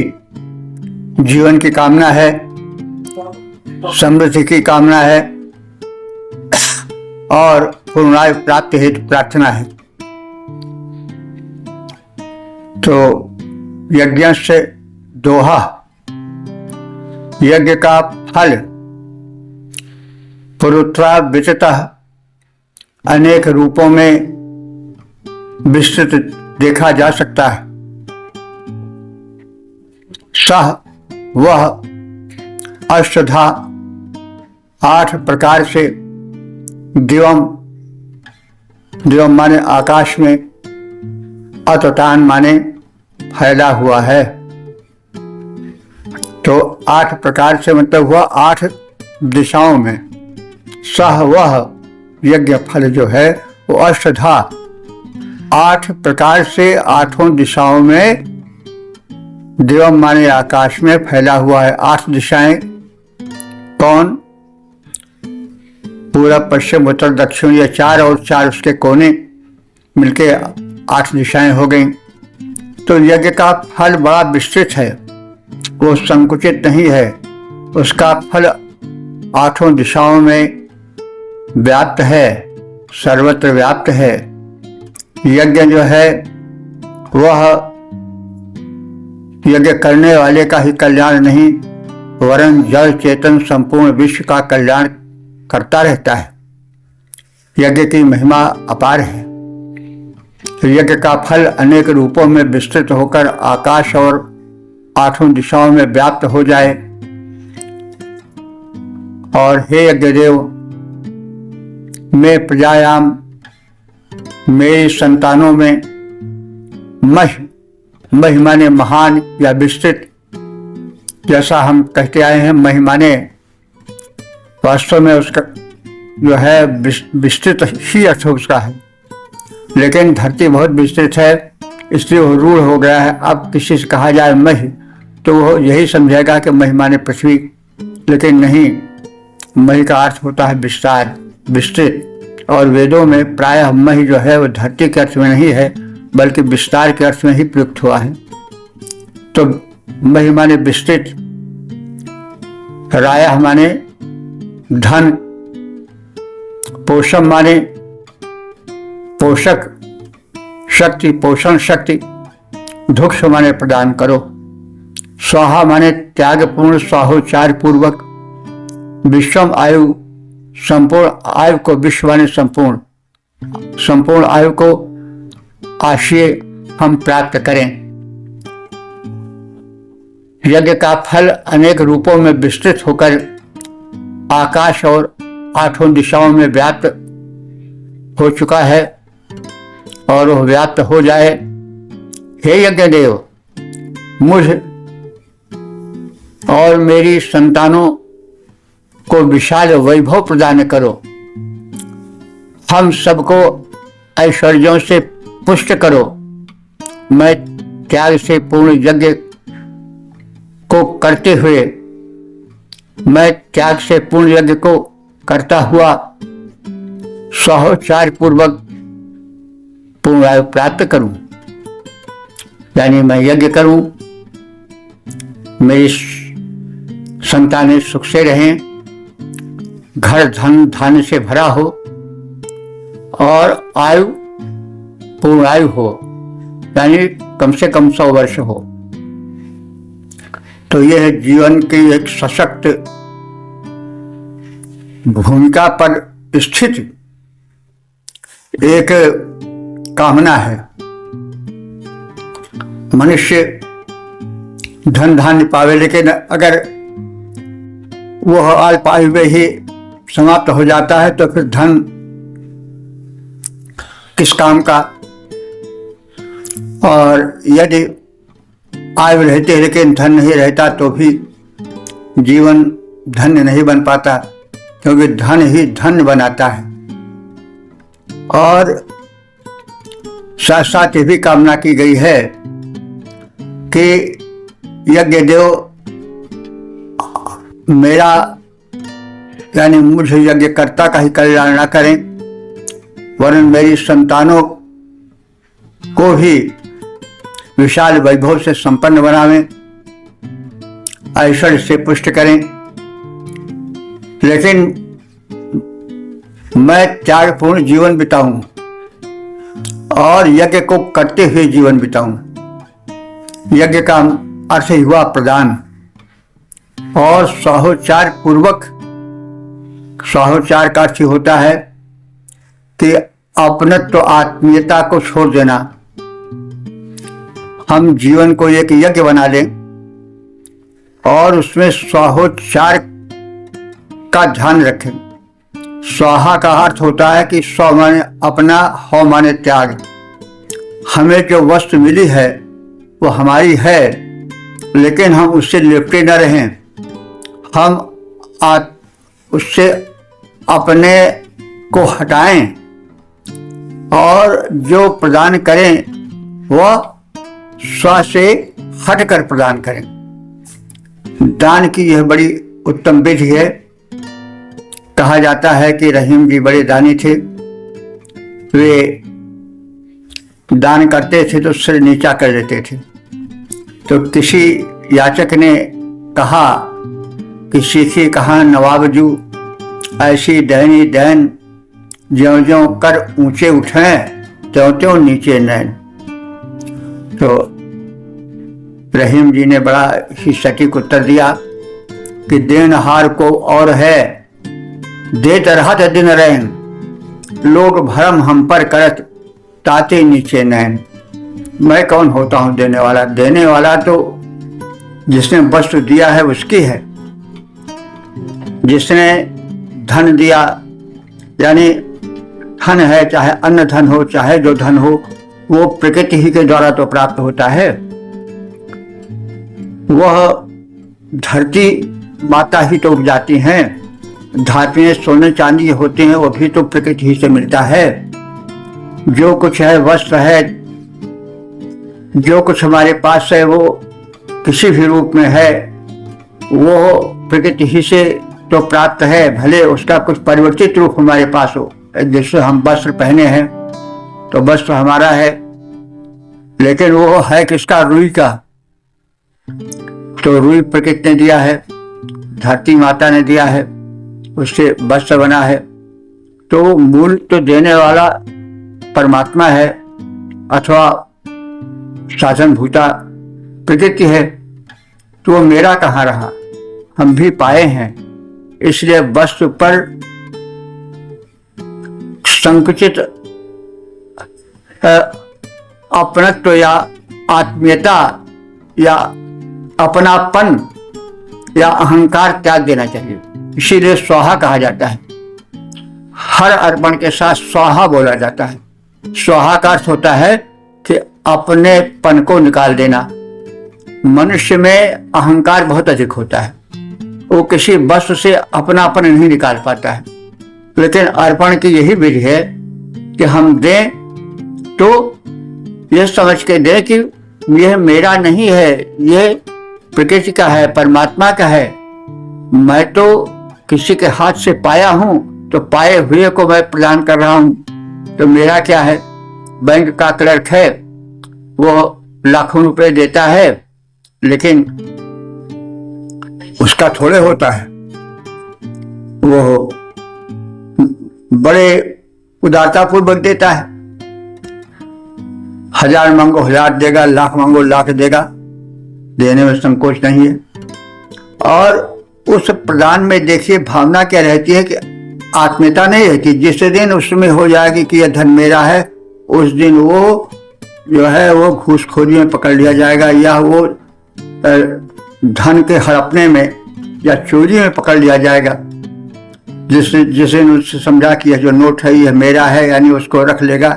जीवन की कामना है, समृद्धि की कामना है और पूर्णायु प्राप्ति हेतु प्रार्थना है। तो यज्ञ से दोहा, यज्ञ का फल पुरुत्रा विततः अनेक रूपों में विस्तृत देखा जा सकता है। सह वह अष्टधा 8 प्रकार से दिवम, दिवम माने आकाश में, अततान माने फैला हुआ है। तो 8 प्रकार से मतलब हुआ 8 दिशाओं में। सह वह यज्ञ फल जो है वो अष्टधा 8 प्रकार से 8 दिशाओं में, दिवम माने आकाश में फैला हुआ है। 8 दिशाएं कौन? पूरब, पश्चिम, उत्तर, दक्षिण, ये 4 और 4 उसके कोने मिलके 8 दिशाएं हो गई। तो यज्ञ का फल बड़ा विस्तृत है, वो संकुचित नहीं है। उसका फल 8 दिशाओं में व्याप्त है, सर्वत्र व्याप्त है। यज्ञ जो है वह यज्ञ करने वाले का ही कल्याण नहीं, वरन जल चेतन संपूर्ण विश्व का कल्याण करता रहता है। यज्ञ की महिमा अपार है। यज्ञ का फल अनेक रूपों में विस्तृत होकर आकाश और 8 दिशाओं में व्याप्त हो जाए। और हे यज्ञदेव, मैं प्रजायाम, मेरी संतानों में महिमा ने महान या विस्तृत, जैसा हम कहते आए हैं, महिमाने वास्तव में उसका जो है विस्तृत ही अर्थ उसका है, लेकिन धरती बहुत विस्तृत है इसलिए वो रूढ़ हो गया है। अब किसी से कहा जाए मही तो वो यही समझेगा कि महिमाने पृथ्वी, लेकिन नहीं, मही का अर्थ होता है विस्तार, विस्तृत। और वेदों में प्रायः मही जो है वो धरती के अर्थ में नहीं है बल्कि विस्तार के अर्थ में ही प्रयुक्त हुआ है। तो मही माने विस्तृत, रायः माने धन, पोषम माने पोषक शक्ति, पोषण शक्ति, धुक्ष माने प्रदान करो, स्वाहा माने त्यागपूर्ण, स्वाहोच्चार पूर्वक, विश्वम आयु, संपूर्ण आयु को, विश्व माने संपूर्ण, संपूर्ण आयु को आशय हम प्राप्त करें। यज्ञ का फल अनेक रूपों में विस्तृत होकर आकाश और 8 दिशाओं में व्याप्त हो चुका है और वह व्याप्त हो जाए। हे यज्ञदेव, मुझ और मेरी संतानों को विशाल वैभव प्रदान करो, हम सबको ऐश्वर्यों से पुष्ट करो। मैं त्याग से पूर्ण यज्ञ को करते हुए, मैं त्याग से पूर्ण यज्ञ को करता हुआ स्वाहोच्चार पूर्वक पूर्ण आयु प्राप्त करूं, यानी मैं यज्ञ करूं, मेरी संतानें सुख से रहें, घर धन धान्य से भरा हो और आयु पूर्ण आयु हो, यानी कम से कम 100 वर्ष हो। तो यह जीवन की एक सशक्त भूमिका पर स्थित एक कामना है। मनुष्य धन धान्य पावे, लेकिन अगर वह अल्पायु में ही समाप्त हो जाता है तो फिर धन किस काम का। और यदि आयु रहती है लेकिन धन नहीं रहता तो भी जीवन धन्य नहीं बन पाता, क्योंकि धन ही धन्य बनाता है। और साथ साथ ये भी कामना की गई है कि यज्ञदेव मेरा यानी मुझ यज्ञकर्ता का ही कल्याण न करें, वरन मेरी संतानों को भी विशाल वैभव से संपन्न बनावें, ऐश्वर्य से पुष्ट करें। लेकिन मैं त्यागपूर्ण जीवन बिताऊं और यज्ञ को करते हुए जीवन बिताऊं। यज्ञ का अर्थ हुआ प्रदान, और स्वाहोचार पूर्वक, स्वाहोचार का अर्थ होता है कि अपनत्व आत्मीयता को छोड़ देना। हम जीवन को एक यज्ञ बना लें और उसमें स्वाहोचार का ध्यान रखें। स्वाहा का अर्थ होता है कि स्व माने अपना, हो माने त्याग। हमें जो वस्तु मिली है वो हमारी है, लेकिन हम उससे लिपटे न रहें। हम उससे अपने को हटाएं और जो प्रदान करें वह स्व से हटकर प्रदान करें। दान की यह बड़ी उत्तम विधि है। कहा जाता है कि रहीम जी बड़े दानी थे। वे दान करते थे तो सिर नीचा कर देते थे। तो किसी याचक ने कहा कि सीखी कहाँ नवाबजू, ऐसी दैनी दैन, ज्यों ज्यों कर ऊंचे उठें त्यों त्यों नीचे नैन। तो रहीम जी ने बड़ा ही सटीक उत्तर दिया कि देनहार को और है, देत रहत दिन रैन, लोग भरम हम पर करत ताते नीचे नैन। मैं कौन होता हूं देने वाला? देने वाला तो जिसने वस्तु दिया है उसकी है। जिसने धन दिया, यानी धन है, चाहे अन्न धन हो चाहे जो धन हो, वो प्रकृति ही के द्वारा तो प्राप्त होता है। वह धरती माता ही तो उपजाती हैं। धातुएं सोने चांदी होते हैं, वो भी तो प्रकृति ही से मिलता है। जो कुछ है, वस्त्र है, जो कुछ हमारे पास है, वो किसी भी रूप में है, वो प्रकृति ही से तो प्राप्त है। भले उसका कुछ परिवर्तित रूप हमारे पास हो, जैसे हम वस्त्र पहने हैं तो वस्त्र हमारा है, लेकिन वो है किसका? रुई का। तो रुई प्रकृति ने दिया है, धरती माता ने दिया है, उससे वस्त्र बना है। तो मूल तो देने वाला परमात्मा है अथवा साधन भूता प्रकृति है। तो वो मेरा कहाँ रहा? हम भी पाए हैं, इसलिए वस्तु पर संकुचित अपनत्व या आत्मीयता या अपनापन या अहंकार त्याग देना चाहिए। इसीलिए स्वाहा कहा जाता है। हर अर्पण के साथ स्वाहा बोला जाता है। स्वाहा का अर्थ होता है कि अपनेपन को निकाल देना। मनुष्य में अहंकार बहुत अधिक होता है, वो किसी वस्तु से अपनापन नहीं निकाल पाता है। लेकिन अर्पण की यही विधि है कि हम दें तो यह समझ के दें कि यह मेरा नहीं है, यह प्रकृति का है, परमात्मा का है। मैं तो किसी के हाथ से पाया हूं, तो पाए हुए को मैं प्रदान कर रहा हूं। तो मेरा क्या है? बैंक का क्लर्क है, वो लाखों रुपए देता है, लेकिन उसका थोड़े होता है। वो बड़े उदारतापूर्वक देता है। 1000 मांगो 1000 देगा, लाख मांगो लाख देगा, देने में संकोच नहीं है। और उस प्रदान में देखिए भावना क्या रहती है कि आत्मीयता नहीं रहती। जिस दिन उसमें हो जाएगी कि यह धन मेरा है, उस दिन वो जो है वो घूसखोरी में पकड़ लिया जाएगा, या वो धन के हड़पने में या चोरी में पकड़ लिया जाएगा। जिस दिन उससे समझा कि यह जो नोट है यह मेरा है, यानी उसको रख लेगा,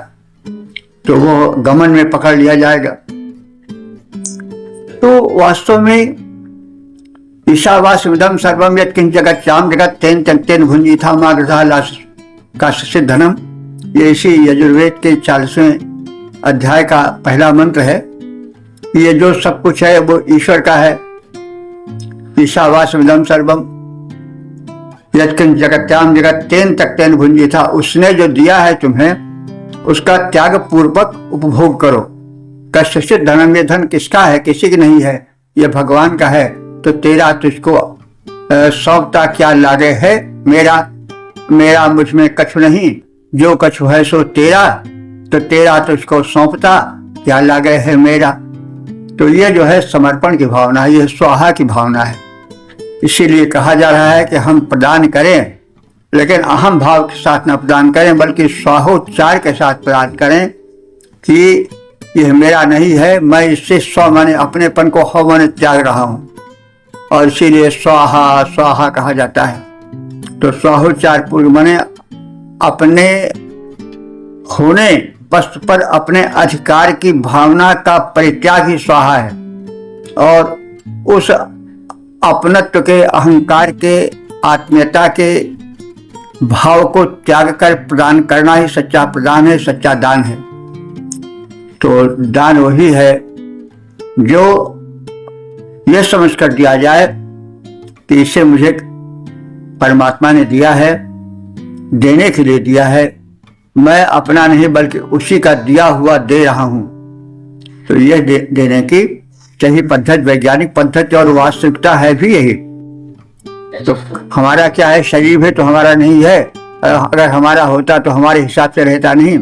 तो वो गमन में पकड़ लिया जाएगा। तो वास्तव में ईशावास्यमिदं सर्वं यत्किंच जगत्याम जगत् तेन तेन भुंजीथा मागधा का धनम। ये इसी यजुर्वेद के 40वें अध्याय का पहला मंत्र है। ये जो सब कुछ है वो ईश्वर का है। ईशावास्यमिदं सर्वं यत्किंच जगत्याम जगत् तेन भुंजीथा, उसने जो दिया है तुम्हें उसका त्याग पूर्वक उपभोग करो। कश्चित् धनम, ये धन किसका है? किसी की नहीं है, ये भगवान का है। तो तेरा तुझको सौंपता क्या लागे है मेरा, मेरा मुझ में कछु नहीं, जो कछु है सो तेरा, तो तेरा तुझको सौंपता क्या लागे है मेरा। तो ये जो है समर्पण की भावना है, ये स्वाहा की भावना है। इसीलिए कहा जा रहा है कि हम प्रदान करें, लेकिन अहम भाव के साथ न प्रदान करें, बल्कि स्वाहोच्चार के साथ प्रदान करें कि यह मेरा नहीं है, मैं इससे स्व माने अपनेपन को हो माने त्याग रहा हूँ, और इसीलिए स्वाहा स्वाहा कहा जाता है। तो स्वाहोच्चार पूर्व माने अपने होने वस्तु पर अपने अधिकार की भावना का परित्याग ही स्वाहा है, और उस अपनत्व के, अहंकार के, आत्मीयता के भाव को त्याग कर प्रदान करना ही सच्चा प्रदान है, सच्चा दान है। तो दान वही है जो यह समझ कर दिया जाए कि इसे मुझे परमात्मा ने दिया है, देने के लिए दिया है, मैं अपना नहीं बल्कि उसी का दिया हुआ दे रहा हूं। तो यह देने की सही पद्धति, वैज्ञानिक पद्धति और वास्तविकता है भी यही। तो हमारा क्या है, शरीर है तो हमारा नहीं है, अगर हमारा होता तो हमारे हिसाब से रहता नहीं,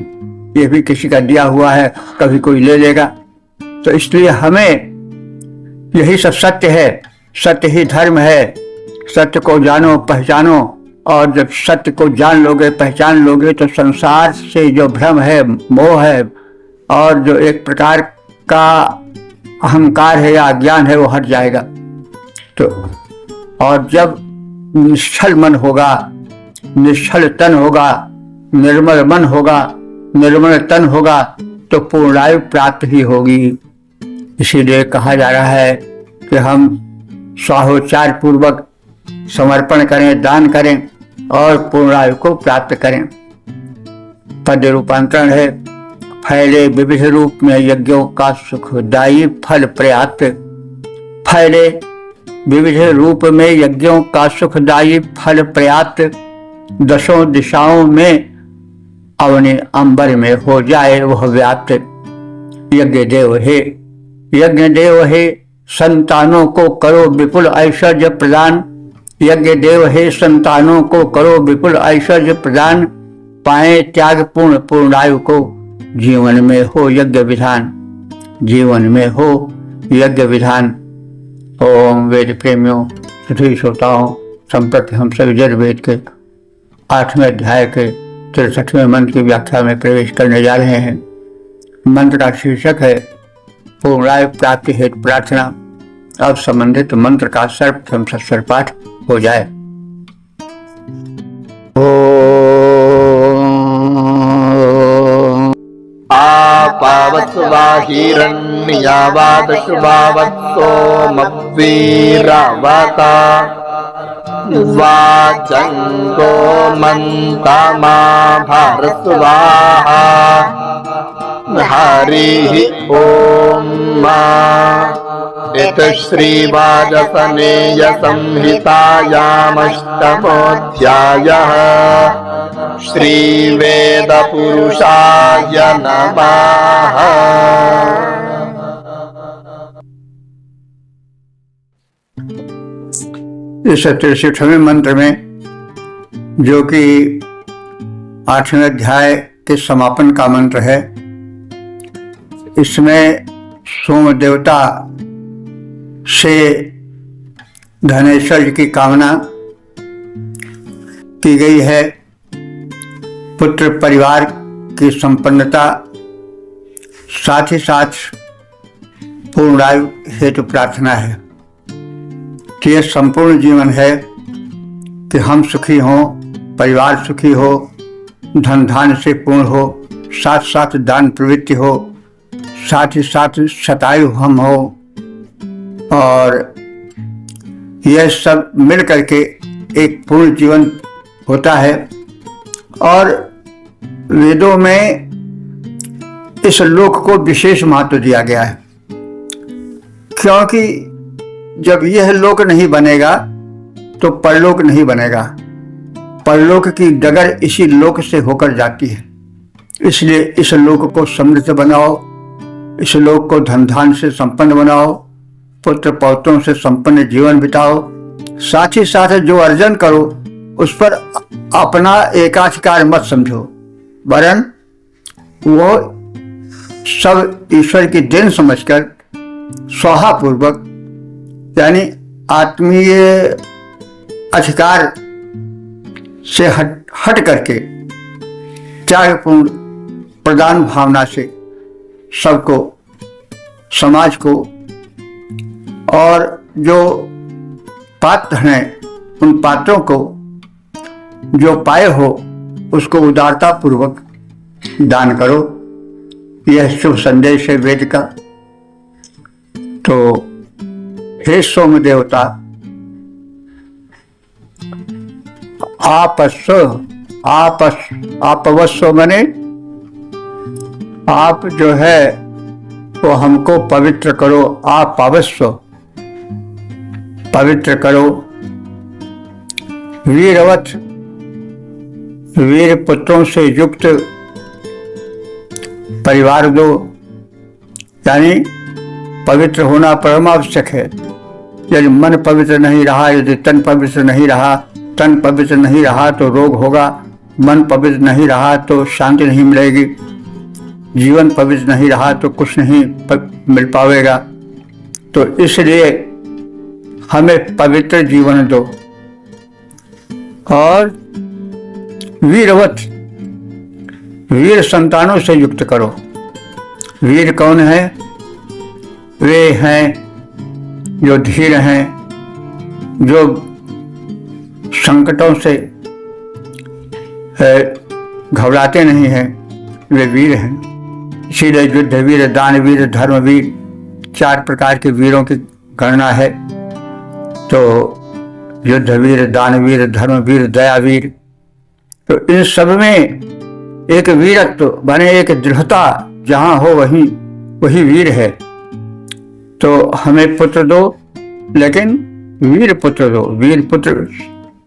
ये भी किसी का दिया हुआ है, कभी कोई ले लेगा। तो इसलिए हमें यही सब सत्य है, सत्य ही धर्म है। सत्य को जानो, पहचानो, और जब सत्य को जान लोगे, पहचान लोगे, तो संसार से जो भ्रम है, मोह है, और जो एक प्रकार का अहंकार है या अज्ञान है, वो हट जाएगा। तो और जब निश्चल मन होगा, निश्चल तन होगा, निर्मल मन होगा, निर्मल तन होगा, तो पूर्णायु प्राप्त ही होगी। इसीलिए कहा जा रहा है कि हम स्वाहोच्चार पूर्वक समर्पण करें, दान करें और पूर्णायु को प्राप्त करें। पद रूपांतरण है, फैले विविध रूप में यज्ञों का सुखदायी फल पर्याप्त। फैले विविध रूप में यज्ञों का सुखदायी फल पर्याप्त, दशों दिशाओं में अवनि अंबर में हो जाए वह व्याप्त। यज्ञ देव हे, यज्ञ देव हे, संतानों को करो विपुल ऐश्वर्य प्रदान। यज्ञ देव हे, संतानों को करो विपुल ऐश्वर्य प्रदान। पाए त्याग पूर्ण पूर्णायु को, जीवन में हो यज्ञ विधान, जीवन में हो यज्ञ विधान। ओम वेद प्रेमियों, सभी श्रोताओं, संप्रति हम सभी यजुर्वेद के 8वें अध्याय के 63वें मंत्र की व्याख्या में प्रवेश करने जा रहे हैं। मंत्र का शीर्षक है पूर्णायु प्राप्ति हेतु प्रार्थना। अब संबंधित मंत्र का सर्वप्रथम सस्वर पाठ हो जाए। आपावत्स्वा हिरण्यावादशुभावत्सोमवीरावता वाचङ्गो मन्तमा भारस्वाहा। हरिः ॐ। इत श्रीवाजसनेय संहितायामष्टमोऽध्यायः। श्रीवेदपुरुषाय नमः। इस 63वें मंत्र में, जो कि 8वें अध्याय के समापन का मंत्र है, इसमें सोम देवता से धनेश्वर की कामना की गई है। पुत्र परिवार की संपन्नता, साथ ही साथ पूर्णायु हेतु प्रार्थना है। कि यह संपूर्ण जीवन है कि हम सुखी हों, परिवार सुखी हो, धन धान्य से पूर्ण हो, साथ साथ दान प्रवृत्ति हो, साथ ही साथ शतायु हम हो, और यह सब मिल करके एक पूर्ण जीवन होता है। और वेदों में इस लोक को विशेष महत्व दिया गया है, क्योंकि जब यह लोक नहीं बनेगा तो परलोक नहीं बनेगा। परलोक की डगर इसी लोक से होकर जाती है। इसलिए इस लोक को समृद्ध बनाओ, इस लोक को धन धान से संपन्न बनाओ, पुत्र पौत्रों से संपन्न जीवन बिताओ। साथ ही साथ जो अर्जन करो उस पर अपना एकाधिकार मत समझो, वरन वो सब ईश्वर की देन समझकर स्वाहापूर्वक यानी आत्मीय अधिकार से हट करके त्यागपूर्ण प्रदान भावना से सबको, समाज को और जो पात्र हैं उन पात्रों को जो पाए हो उसको उदारता पूर्वक दान करो। यह शुभ संदेश है वेद का। तो हे सोम देवता, आपवस्व मने आप जो है वो हमको पवित्र करो, आप पावस्व पवित्र करो। वीरवत वीर पुत्रों से युक्त परिवार दो, यानी पवित्र होना परमावश्यक है। यदि मन पवित्र नहीं रहा, यदि तन पवित्र नहीं रहा, तन पवित्र नहीं रहा तो रोग होगा, मन पवित्र नहीं रहा तो शांति नहीं मिलेगी, जीवन पवित्र नहीं रहा तो कुछ नहीं मिल पाएगा। तो इसलिए हमें पवित्र जीवन दो और वीरवत वीर संतानों से युक्त करो। वीर कौन है? वे हैं जो धीर हैं, जो संकटों से घबराते नहीं हैं, वे वीर हैं। इसीलिए युद्ध वीर, दानवीर, धर्मवीर, 4 प्रकार के वीरों की गणना है। तो युद्ध वीर, दानवीर, धर्मवीर, दयावीर, तो इन सब में एक वीरत्व माने एक दृढ़ता जहां हो वही वीर है। तो हमें पुत्र दो, लेकिन वीर पुत्र दो। वीर पुत्र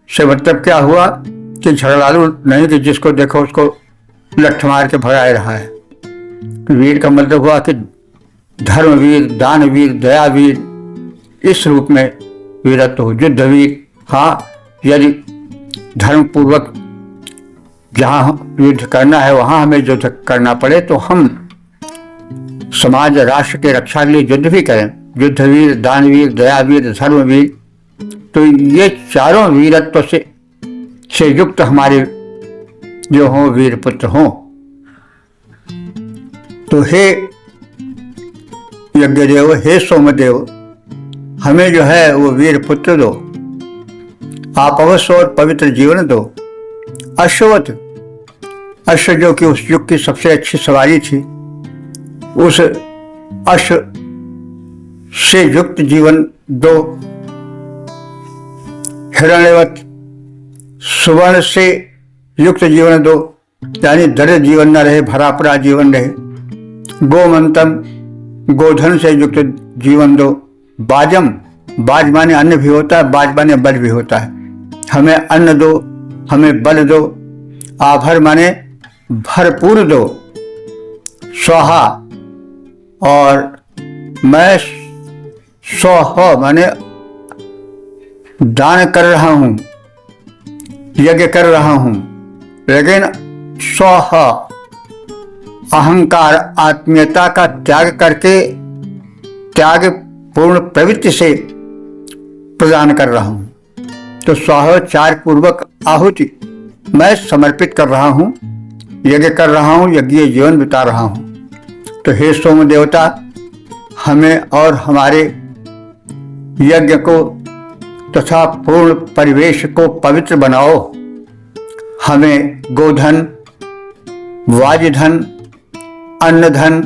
से मतलब क्या हुआ कि झगड़ालू नहीं कि जिसको देखो उसको लठ मार के भगाए रहा है। वीर का मतलब हुआ कि धर्मवीर, दानवीर, दयावीर, इस रूप में वीरत्व हो। युद्धवीर, हाँ, यदि धर्म पूर्वक जहाँ युद्ध करना है वहां हमें युद्ध करना पड़े तो हम समाज राष्ट्र के रक्षा के लिए युद्ध भी करें। युद्धवीर, दानवीर, दयावीर, धर्मवीर, तो ये चारों वीरत्व से युक्त हमारे जो हों वीर पुत्र हों। तो हे यज्ञदेव, हे सोमदेव, हमें जो है वो वीर पुत्र दो, आप अवश्य और पवित्र जीवन दो। अश्वत, अश्व जो कि उस युग की सबसे अच्छी सवारी थी, उस अश्व से युक्त जीवन दो। हिरण्यवत, सुवर्ण से युक्त जीवन दो, यानी दरिद्र जीवन न रहे, भरा पड़ा जीवन रहे। गोमंतम, गोधन से युक्त जीवन दो। बाजम, बाज माने अन्न भी होता है, बाज माने बल भी होता है। हमें अन्न दो, हमें बल दो। आभर माने भरपूर दो। स्वाहा, और मैं स्वाहा माने दान कर रहा हूं, यज्ञ कर रहा हूं, लेकिन स्वाहा अहंकार, आत्मीयता का त्याग करके त्याग पूर्ण प्रवृत्ति से प्रदान कर रहा हूं। तो स्वाहोच्चार पूर्वक आहुति मैं समर्पित कर रहा हूं, यज्ञ कर रहा हूं, यज्ञीय जीवन बिता रहा हूं। तो हे सोम देवता, हमें और हमारे यज्ञ को तथा पूर्ण परिवेश को पवित्र बनाओ। हमें गोधन, वाजधन, अन्नधन,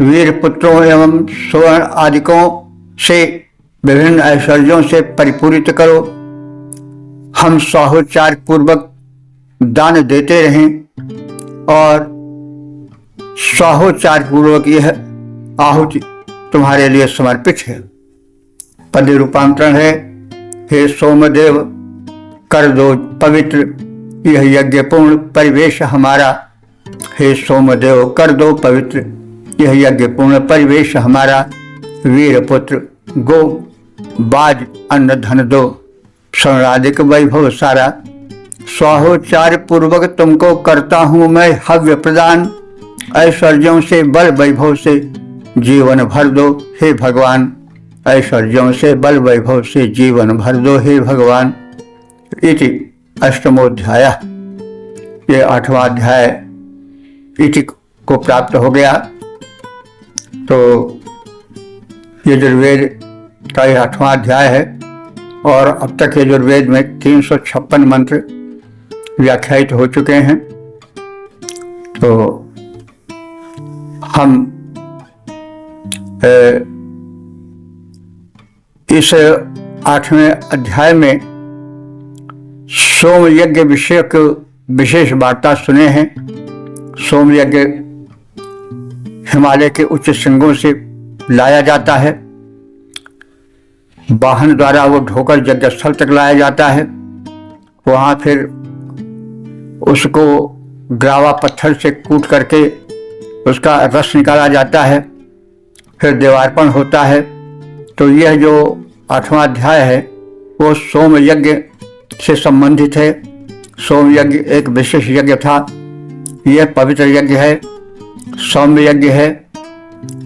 वीर पुत्रों एवं स्वर्ण आदिकों से विभिन्न ऐश्वर्यों से परिपूरित करो। हम स्वाहोच्चार पूर्वक दान देते रहें और स्वाहोच्चार पूर्वक यह आहुति तुम्हारे लिए समर्पित है। पद रूपांतरण है, हे सोमदेव, कर दो पवित्र यह यज्ञपूर्ण परिवेश हमारा, हे सोमदेव कर दो पवित्र यह यज्ञ पूर्ण परिवेश हमारा। वीर पुत्र गो बाज अन्न धन दो स्वर्णाधिक वैभव सारा। स्वाहोचार पूर्वक तुमको करता हूँ मैं हव्य प्रदान। ऐश्वर्यों से बल वैभव से जीवन भर दो हे भगवान। ऐश्वर्यों से बल वैभव से जीवन भर दो हे भगवान। इति अष्टमोध्याय। ये 8वां अध्याय इति को प्राप्त हो गया। तो यजुर्वेद का यह 8वां अध्याय है और अब तक यजुर्वेद में 356 मंत्र व्याख्यायित हो चुके हैं। तो हम इस 8वें अध्याय में सोम यज्ञ विषयक विशेष वार्ता सुने हैं। सोम यज्ञ हिमालय के उच्च श्रृंगों से लाया जाता है, वाहन द्वारा वो ढोकर यज्ञ स्थल तक लाया जाता है। वहाँ फिर उसको ग्रावा पत्थर से कूट करके उसका रस निकाला जाता है, फिर देवार्पण होता है। तो यह जो 8वां अध्याय है वो सोम यज्ञ से संबंधित है। सोम यज्ञ एक विशेष यज्ञ था। यह पवित्र यज्ञ है, सौम्य यज्ञ है।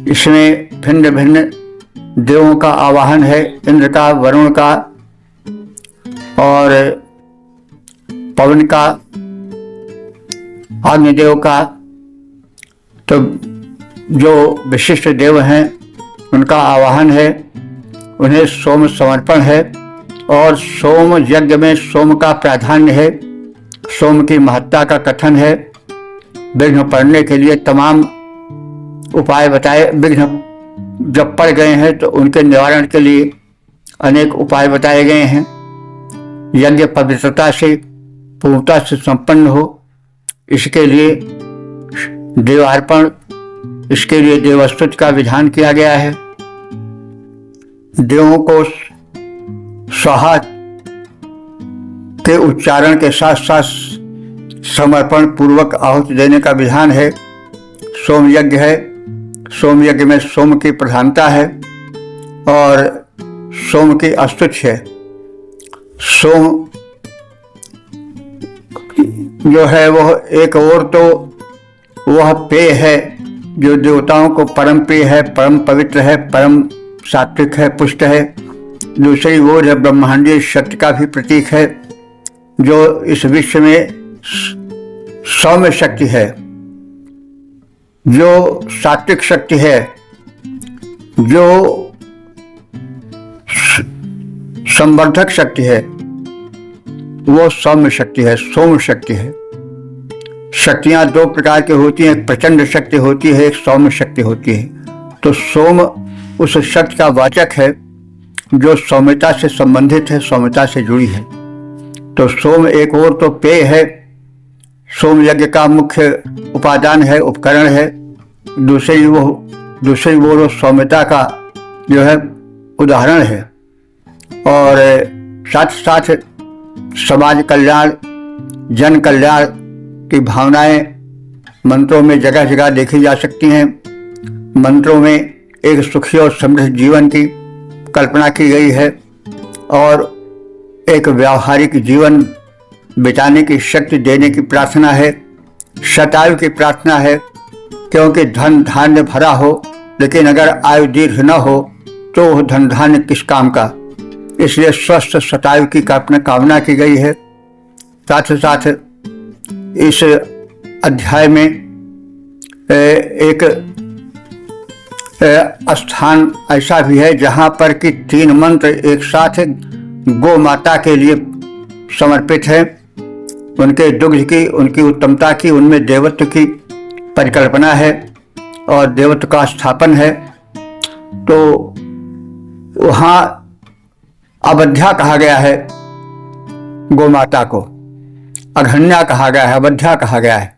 इसमें भिन्न भिन्न देवों का आवाहन है, इंद्र का, वरुण का और पवन का, अग्निदेव का। तो जो विशिष्ट देव हैं उनका आवाहन है, उन्हें सोम समर्पण है और सोम यज्ञ में सोम का प्राधान्य है। सोम की महत्ता का कथन है। विघ्न पड़ने के लिए तमाम उपाय बताए। विघ्न जब पड़ गए हैं तो उनके निवारण के लिए अनेक उपाय बताए गए हैं। यज्ञ पवित्रता से पूर्णता से संपन्न हो, इसके लिए देवार्पण, इसके लिए देवस्तुति का विधान किया गया है। देवों को स्वाहा के उच्चारण के साथ साथ समर्पण पूर्वक आहुति देने का विधान है। सोम यज्ञ है। सोम यज्ञ में सोम की प्रधानता है और सोम की स्तुति है। सोम जो है वह एक और तो वह पेय है जो देवताओं को परम प्रिय है, परम पवित्र है, परम सात्विक है, पुष्ट है। दूसरी ओर है ब्रह्मांडीय शक्ति का भी प्रतीक है जो इस विश्व में सौम्य शक्ति है, जो सात्विक शक्ति है, जो संवर्धक शक्ति है, वो सौम्य शक्ति है, सोम शक्ति है। शक्तियां दो प्रकार की होती हैं, एक प्रचंड शक्ति होती है, एक सौम्य शक्ति होती है। तो सोम उस शक्ति का वाचक है जो सौम्यता से संबंधित है, सौम्यता से जुड़ी है। तो सोम एक और तो पेय है, सोम यज्ञ का मुख्य उपादान है, उपकरण है। दूसरी वो सौम्यता का जो है उदाहरण है। और साथ साथ समाज कल्याण, जन कल्याण की भावनाएं मंत्रों में जगह जगह देखी जा सकती हैं। मंत्रों में एक सुखी और समृद्ध जीवन की कल्पना की गई है और एक व्यावहारिक जीवन बिताने की शक्ति देने की प्रार्थना है। शतायु की प्रार्थना है, क्योंकि धन धान्य भरा हो लेकिन अगर आयु दीर्घ न हो तो वह धन धान्य किस काम का। इसलिए स्वस्थ शतायु की कामना की गई है। साथ साथ इस अध्याय में एक स्थान ऐसा भी है जहाँ पर कि 3 मंत्र एक साथ गौ माता के लिए समर्पित है। उनके दुग्ध की, उनकी उत्तमता की, उनमें देवत्व की परिकल्पना है और देवत्व का स्थापन है। तो वहाँ अवध्या कहा गया है, गौ माता को अघन्या कहा गया है, अवध्या कहा गया है।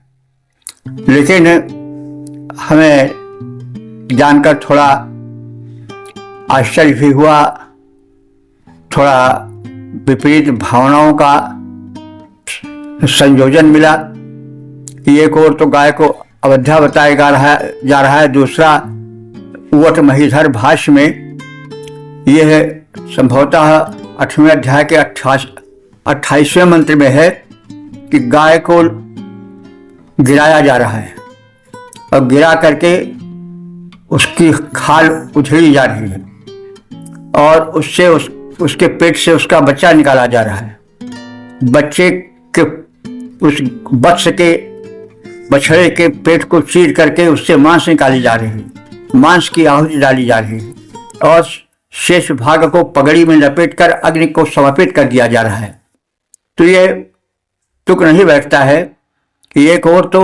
लेकिन हमें जानकर थोड़ा आश्चर्य भी हुआ, थोड़ा विपरीत भावनाओं का संयोजन मिला। कि एक और तो गाय को अवध्या बताया जा रहा है, दूसरा उवट महीधर भाष्य में यह संभवतः 8वें अध्याय के 28वें मंत्र में है कि गाय को गिराया जा रहा है और गिरा करके उसकी खाल उधेड़ी जा रही है और उससे उसके पेट से उसका बच्चा निकाला जा रहा है। बच्चे के उस बछड़े के पेट को चीर करके उससे मांस निकाली जा रही है, मांस की आहुति डाली जा रही है और शेष भाग को पगड़ी में लपेटकर अग्नि को समर्पित कर दिया जा रहा है। तो ये तुक नहीं बैठता है कि एक और तो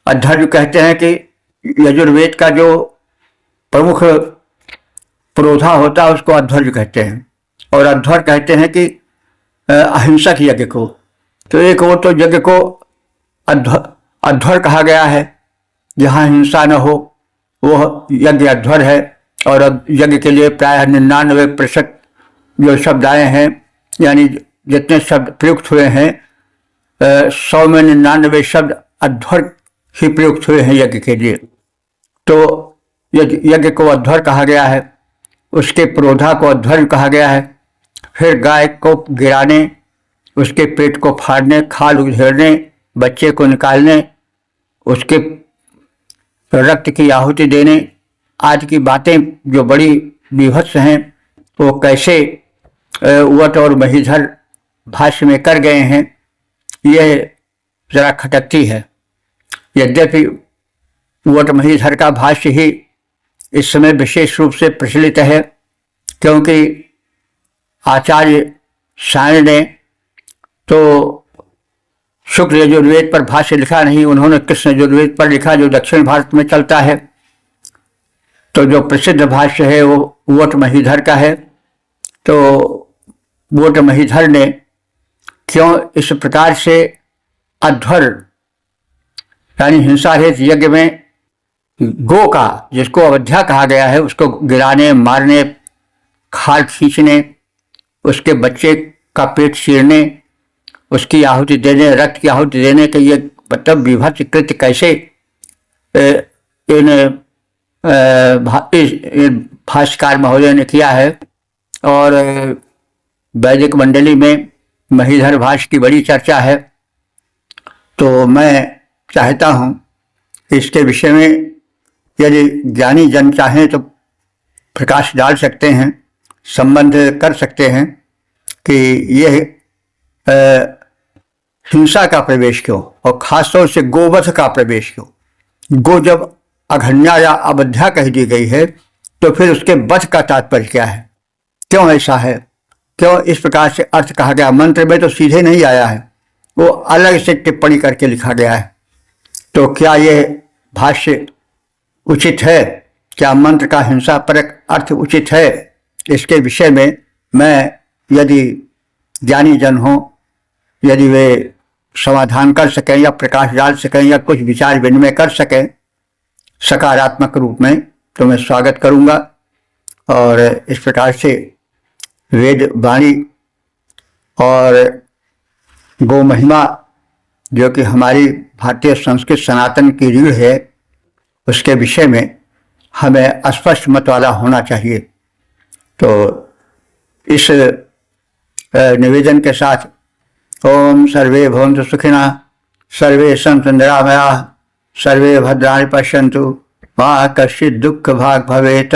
अध्वर्य कहते हैं कि यजुर्वेद का जो प्रमुख पुरोधा होता है उसको अध्वर्य कहते हैं, और अध्वर कहते हैं कि अहिंसक यज्ञ को। तो एक और तो यज्ञ को अध्वर कहा गया है, जहाँ हिंसा न हो वो यज्ञ अध्वर है। और यज्ञ के लिए प्रायः 99% जो शब्द आए हैं, यानी जितने शब्द प्रयुक्त हुए हैं 100 में 99 शब्द अध्वर ही प्रयुक्त हुए हैं यज्ञ के लिए। तो यज्ञ को अध्वर कहा गया है, उसके पुरोधा को अध्वर्य कहा गया है। फिर गाय को गिराने, उसके पेट को फाड़ने, खाल उधेड़ने, बच्चे को निकालने, उसके रक्त की आहुति देने आदि की बातें जो बड़ी विभत्स हैं, वो कैसे उवट और महीधर भाष्य में कर गए हैं, यह जरा खटकती है। यद्यपि उवट महीधर का भाष्य ही इस समय विशेष रूप से प्रचलित है, क्योंकि आचार्य सायण ने तो शुक्ल यजुर्वेद पर भाष्य लिखा नहीं, उन्होंने कृष्ण यजुर्वेद पर लिखा जो दक्षिण भारत में चलता है। तो जो प्रसिद्ध भाष्य है वो उवट महीधर का है। तो उवट महीधर ने क्यों इस प्रकार से अध्वर यानी हिंसा रहित यज्ञ में गो का, जिसको अवध्या कहा गया है, उसको गिराने, मारने, खाल खींचने, उसके बच्चे का पेट चीरने, उसकी आहुति देने, रक्त की आहुति देने के ये मतलब विभत्स कृत्य कैसे इन भाष्यकार महोदय ने किया है। और वैदिक मंडली में महीधर भाष्य की बड़ी चर्चा है। तो मैं चाहता हूँ इसके विषय में यदि ज्ञानी जन चाहें तो प्रकाश डाल सकते हैं, संबंध कर सकते हैं कि यह हिंसा का प्रवेश क्यों, और खासतौर से गोवध का प्रवेश क्यों। गो जब अघन्या या अवध्या कह दी गई है तो फिर उसके वध का तात्पर्य क्या है, क्यों ऐसा है, क्यों इस प्रकार से अर्थ कहा गया। मंत्र में तो सीधे नहीं आया है, वो अलग से टिप्पणी करके लिखा गया है। तो क्या यह भाष्य उचित है, क्या मंत्र का हिंसा परक अर्थ उचित है, इसके विषय में मैं यदि ज्ञानी जन हो, यदि वे समाधान कर सकें या प्रकाश डाल सकें या कुछ विचार विनिमय कर सकें सकारात्मक रूप में, तो मैं स्वागत करूंगा। और इस प्रकार से वेद वाणी और गौ महिमा जो कि हमारी भारतीय संस्कृत सनातन की रीढ़ है, उसके विषय में हमें स्पष्ट मत वाला होना चाहिए। तो इस निवेदन के साथ ओम सर्वे भवन्तु सुखिनः, सर्वे सन्तु निरामयाः, सर्वे भद्राणि पश्यन्तु, मा कश्चित् दुःख भाग् भवेत्।